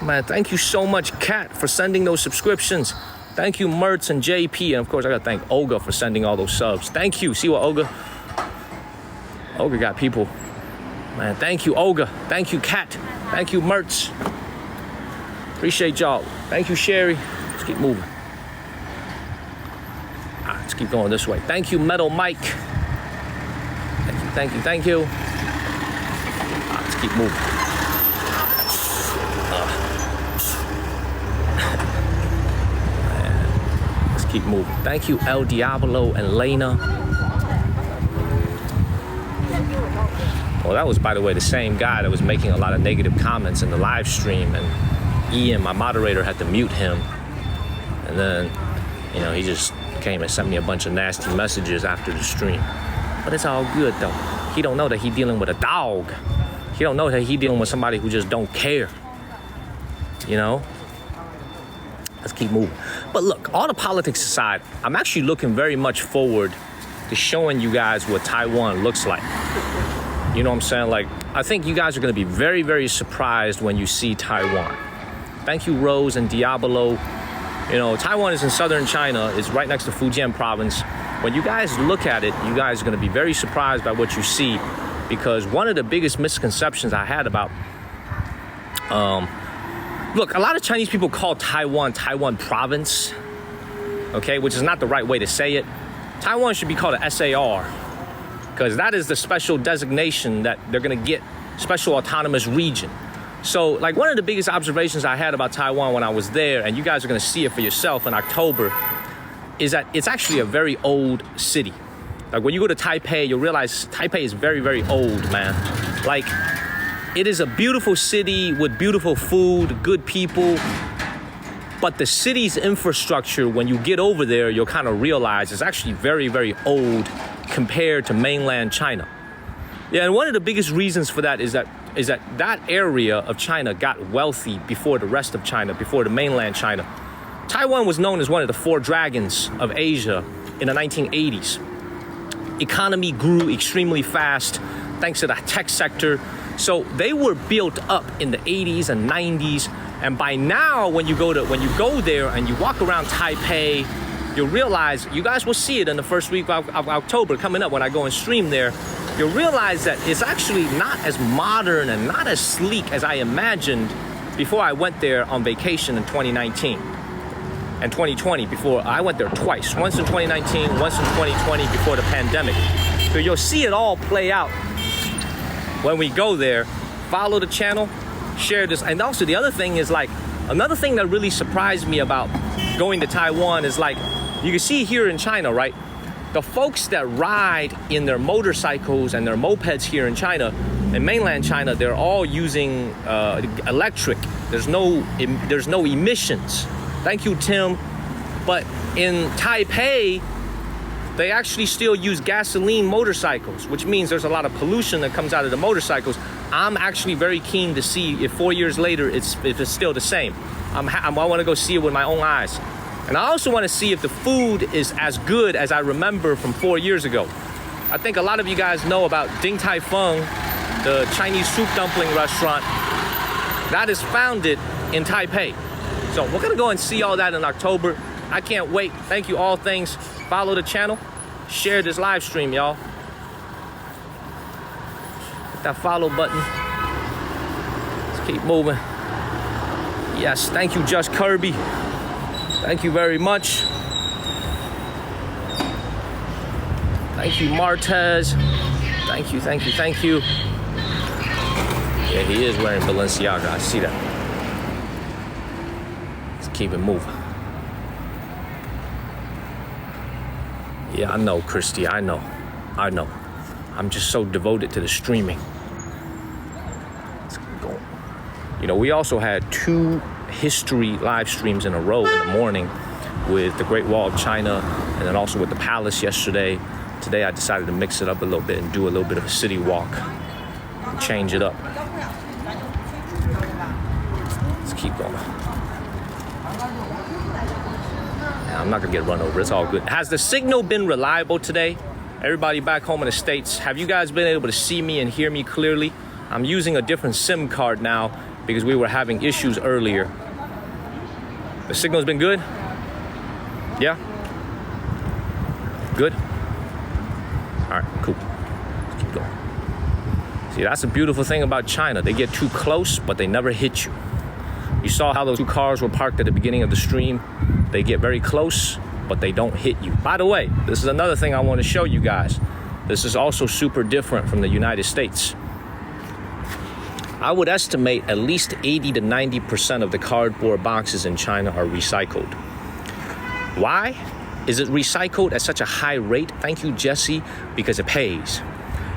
Man, thank you so much, Kat, for sending those subscriptions. Thank you, Mertz and JP. And, of course, I got to thank Olga for sending all those subs. Thank you. See what Olga got people. Man, thank you, Olga. Thank you, Kat. Thank you, Mertz. Appreciate y'all. Thank you, Sherry. Let's keep moving. All right, let's keep going this way. Thank you, Metal Mike. Thank you, thank you, thank you. All right, let's keep moving. keep moving. Thank you, El Diablo and Lena. Well, that was, by the way, the same guy that was making a lot of negative comments in the live stream, and Ian, my moderator, had to mute him. And then, you know, he just came and sent me a bunch of nasty messages after the stream. But it's all good, though. He don't know that he dealing with a dog. He don't know that he dealing with somebody who just don't care. You know? Let's keep moving. But look, all the politics aside, I'm actually looking very much forward to showing you guys what Taiwan looks like. You know what I'm saying? Like, I think you guys are going to be very, very surprised when you see Taiwan. Thank you, Rose and Diablo. You know, Taiwan is in southern China. It's right next to Fujian province. When you guys look at it, you guys are going to be very surprised by what you see, because one of the biggest misconceptions I had about, look, a lot of Chinese people call Taiwan province, okay, which is not the right way to say it. Taiwan should be called a SAR, because that is the special designation that they're going to get, special autonomous region. So, like, one of the biggest observations I had about Taiwan when I was there, and you guys are going to see it for yourself in October, is that it's actually a very old city. Like, when you go to Taipei, you'll realize Taipei is very, very old, man. Like, it is a beautiful city with beautiful food, good people. But the city's infrastructure, when you get over there, you'll kind of realize it's actually very, very old compared to mainland China. Yeah, and one of the biggest reasons for that is that area of China got wealthy before the rest of China, before the mainland China. Taiwan was known as one of the 4 dragons of Asia in the 1980s. Economy grew extremely fast thanks to the tech sector. So they were built up in the 80s and 90s. And by now, when you go there and you walk around Taipei, you'll realize, you guys will see it in the first week of October coming up when I go and stream there. You'll realize that it's actually not as modern and not as sleek as I imagined before I went there on vacation in 2019 and 2020. Before I went there twice, once in 2019, once in 2020 before the pandemic. So you'll see it all play out when we go there. Follow the channel, share this. And also the other thing is, like, another thing that really surprised me about going to Taiwan is, like, you can see here in China, right? The folks that ride in their motorcycles and their mopeds here in China, in mainland China, they're all using electric. There's no emissions. Thank you, Tim. But in Taipei, they actually still use gasoline motorcycles, which means there's a lot of pollution that comes out of the motorcycles. I'm actually very keen to see if 4 years later if it's still the same. I want to go see it with my own eyes. And I also want to see if the food is as good as I remember from 4 years ago. I think a lot of you guys know about Ding Tai Fung, the Chinese soup dumpling restaurant. That is founded in Taipei. So we're going to go and see all that in October. I can't wait. Thank you, all things. Follow the channel. Share this live stream, y'all. Hit that follow button. Let's keep moving. Yes, thank you, Just Kirby. Thank you very much. Thank you, Martez. Thank you, thank you, thank you. Yeah, he is wearing Balenciaga. I see that. Let's keep it moving. Yeah, I know, Christy. I know. I'm just so devoted to the streaming. Let's go. You know, we also had 2 history live streams in a row in the morning with the Great Wall of China and then also with the Palace yesterday. Today I decided to mix it up a little bit and do a little bit of a city walk. Change it up. Let's keep going. I'm not gonna get run over, it's all good. Has the signal been reliable today? Everybody back home in the States, have you guys been able to see me and hear me clearly? I'm using a different SIM card now because we were having issues earlier. The signal's been good? Yeah? Good? All right, cool. Let's keep going. See, that's the beautiful thing about China. They get too close, but they never hit you. You saw how those 2 cars were parked at the beginning of the stream. They get very close, but they don't hit you. By the way, this is another thing I want to show you guys. This is also super different from the United States. I would estimate at least 80 to 90% of the cardboard boxes in China are recycled. Why? Is it recycled at such a high rate? Thank you, Jesse, because it pays.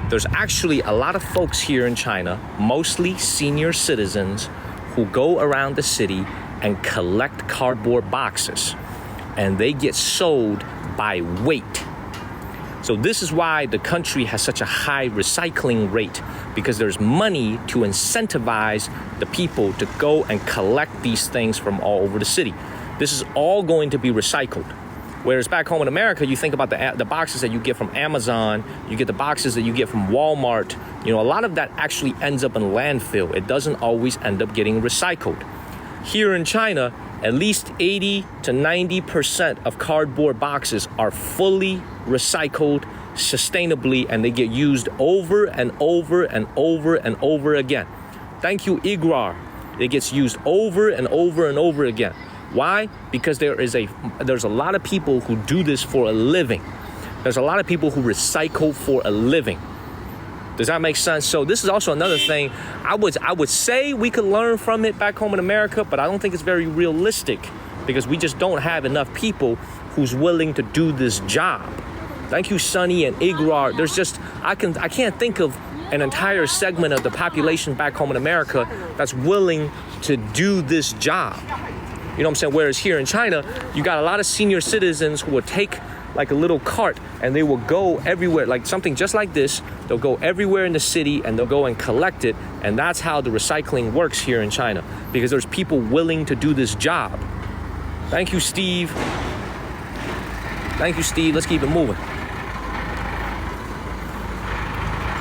There's actually a lot of folks here in China, mostly senior citizens, who go around the city and collect cardboard boxes, and they get sold by weight. So this is why the country has such a high recycling rate, because there's money to incentivize the people to go and collect these things from all over the city. This is all going to be recycled. Whereas back home in America, you think about the boxes that you get from Amazon, you get the boxes that you get from Walmart, a lot of that actually ends up in landfill. It doesn't always end up getting recycled. Here in China, at least 80 to 90% of cardboard boxes are fully recycled sustainably, and they get used over and over and over and over again. Thank you, Igrar. It gets used over and over and over again. Why? Because there's a lot of people who do this for a living. There's a lot of people who recycle for a living. Does that make sense? So this is also another thing. I would say we could learn from it back home in America, but I don't think it's very realistic because we just don't have enough people who's willing to do this job. Thank you, Sonny and Igrar. There's just, I can't think of an entire segment of the population back home in America that's willing to do this job. You know what I'm saying? Whereas here in China, you got a lot of senior citizens who will take like a little cart and they will go everywhere, like something just like this. They'll go everywhere in the city and they'll go and collect it. And that's how the recycling works here in China, because there's people willing to do this job. Thank you, Steve. Thank you, Steve. Let's keep it moving.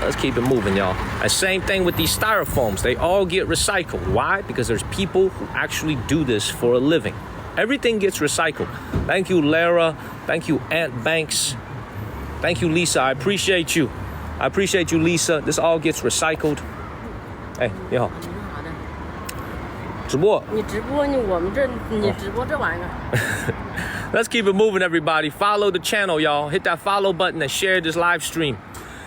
Let's keep it moving, y'all. And same thing with these styrofoams. They all get recycled. Why? Because there's people who actually do this for a living. Everything gets recycled. Thank you, Lara. Thank you, Aunt Banks. Thank you, Lisa. I appreciate you. I appreciate you, Lisa. This all gets recycled. Hey, 你好。直播。你直播我们这你直播这玩意儿。Let's keep it moving, everybody. Follow the channel, y'all. Hit that follow button and share this live stream.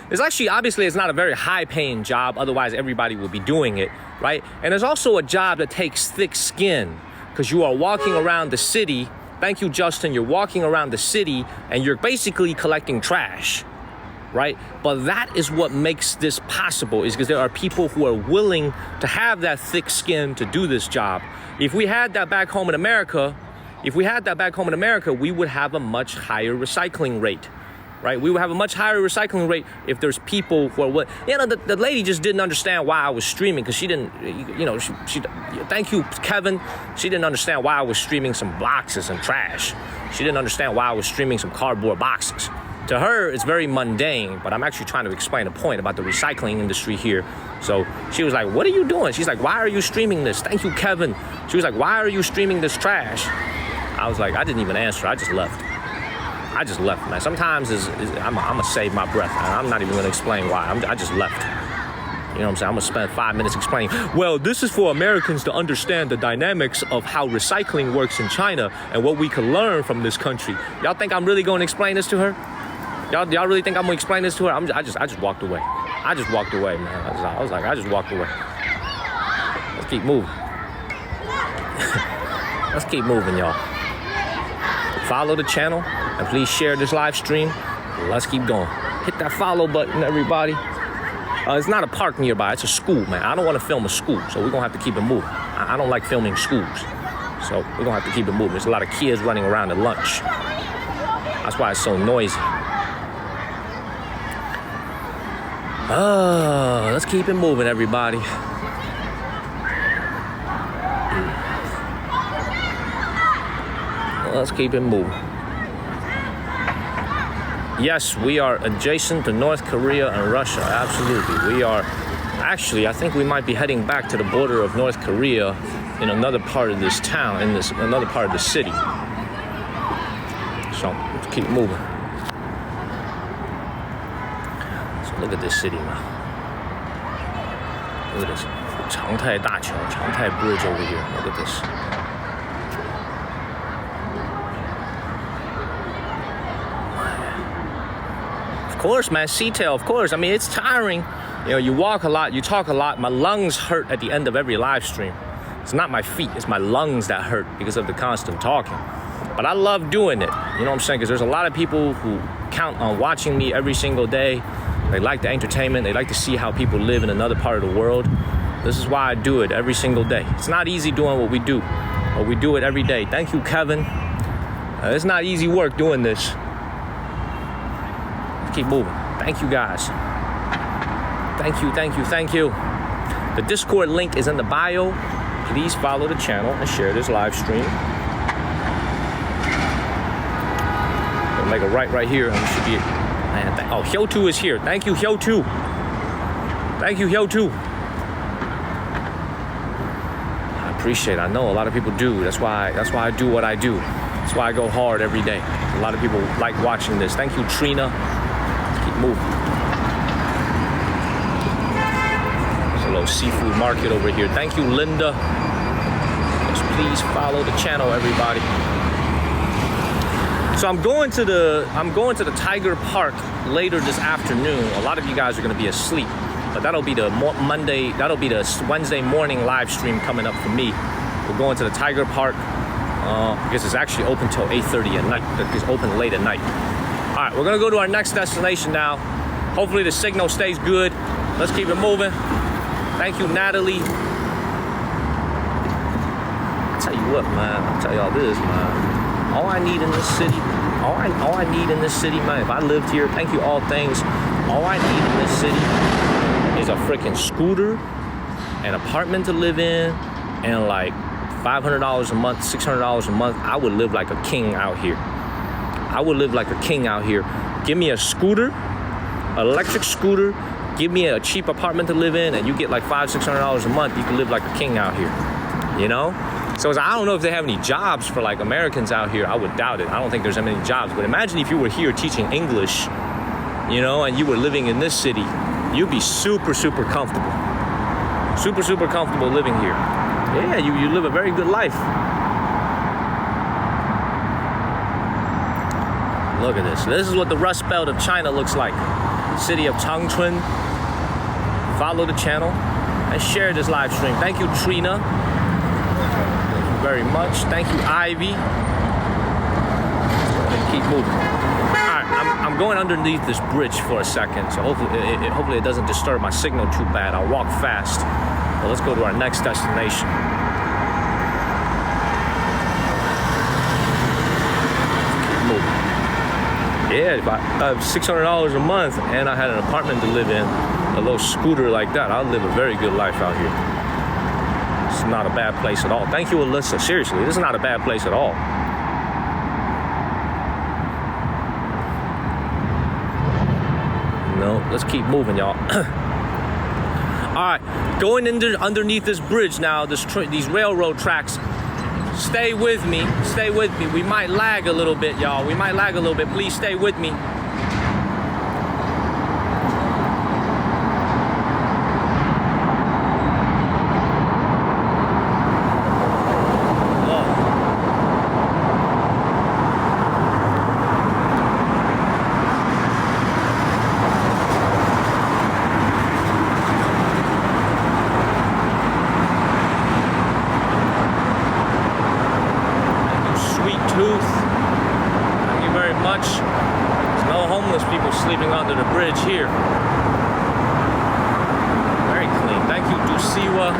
It's actually, obviously, it's not a very high-paying job. Otherwise, everybody will be doing it, right? And there's also a job that takes thick skin, because you are walking around the city. Thank you, Justin. You're walking around the city, and you're basically collecting trash, right? But that is what makes this possible, is because there are people who are willing to have that thick skin to do this job. If we had that back home in America, we would have a much higher recycling rate. Right? We would have a much higher recycling rate if there's people who are, the lady just didn't understand why I was streaming, because she didn't, she thank you, Kevin. She didn't understand why I was streaming some boxes and trash. She didn't understand why I was streaming some cardboard boxes. To her, it's very mundane, but I'm actually trying to explain a point about the recycling industry here. So she was like, what are you doing? She's like, why are you streaming this? Thank you, Kevin. She was like, why are you streaming this trash? I was like, I didn't even answer. I just left. Man. Sometimes I'm gonna save my breath. I'm not even gonna explain why. I just left. You know what I'm saying? I'm gonna spend 5 minutes explaining, well, this is for Americans to understand the dynamics of how recycling works in China and what we can learn from this country. Y'all think I'm really gonna explain this to her? Y'all really think I'm gonna explain this to her? I just walked away. I just walked away, man. I just walked away. Let's keep moving. Let's keep moving, y'all. Follow the channel. And please share this live stream. Let's keep going. Hit that follow button, everybody. It's not a park nearby. It's a school, man. I don't want to film a school, so we're going to have to keep it moving. I don't like filming schools, so we're going to have to keep it moving. There's a lot of kids running around at lunch. That's why it's so noisy. Let's keep it moving, everybody. Let's keep it moving. Yes, we are adjacent to North Korea and Russia. Absolutely. We are, actually, I think we might be heading back to the border of North Korea in another part of this town, another part of the city. So let's keep moving. So look at this city now. Look at this. Changchun Changchun Bridge over here. Look at this. Of course, man, C-tail, of course. I mean, it's tiring. You walk a lot, you talk a lot. My lungs hurt at the end of every live stream. It's not my feet, it's my lungs that hurt because of the constant talking. But I love doing it. You know what I'm saying? Because there's a lot of people who count on watching me every single day. They like the entertainment. They like to see how people live in another part of the world. This is why I do it every single day. It's not easy doing what we do, but we do it every day. Thank you, Kevin. It's not easy work doing this. Let's keep moving. Thank you, guys. Thank you, thank you, thank you. The Discord link is in the bio. Please follow the channel and share this live stream. We'll make a right here, and we should be. Man, oh, Hyo2 is here. Thank you, Hyo2. Thank you, Hyo2. I appreciate it. I know a lot of people do. That's why I do what I do. That's why I go hard every day. A lot of people like watching this. Thank you, Trina. Let's keep moving. There's a little seafood market over here. Thank you, Linda. Just please follow the channel, everybody. So I'm going to the Tiger Park later this afternoon. A lot of you guys are going to be asleep, but that'll be the Wednesday morning live stream coming up for me. We're going to the Tiger Park because it's actually open till 8:30 at night. It's open late at night. All right, we're gonna go to our next destination now. Hopefully the signal stays good. Let's keep it moving. Thank you, Natalie. I'll tell you what, man. I'll tell y'all this, man. All I need in this city, man, if I lived here, thank you, all things, all I need in this city is a freaking scooter, an apartment to live in, and like $500 a month, $600 a month. I would live like a king out here. Give me a scooter, electric scooter, give me a cheap apartment to live in, and you get like $500, $600 a month. You can live like a king out here, you know? So I don't know if they have any jobs for like Americans out here. I would doubt it. I don't think there's that many jobs. But imagine if you were here teaching English, you know, and you were living in this city, you'd be super, super comfortable. Super, super comfortable living here. Yeah, you live a very good life. Look at this. This is what the Rust Belt of China looks like. City of Changchun. Follow the channel and share this live stream. Thank you, Trina. Very much. Thank you, Ivy. Keep moving. All right, I'm going underneath this bridge for a second, so hopefully it doesn't disturb my signal too bad. I'll walk fast. But let's go to our next destination. Keep moving. Yeah, if I have $600 a month and I had an apartment to live in, a little scooter like that, I'll live a very good life out here. It's not a bad place at all. Thank you, Alyssa. Seriously, this is not a bad place at all. No, let's keep moving, y'all. All right, going underneath this bridge now, these railroad tracks. Stay with me. Stay with me. We might lag a little bit, y'all. We might lag a little bit. Please stay with me. Sleeping under the bridge here. Very clean. Thank you, Dusiwa.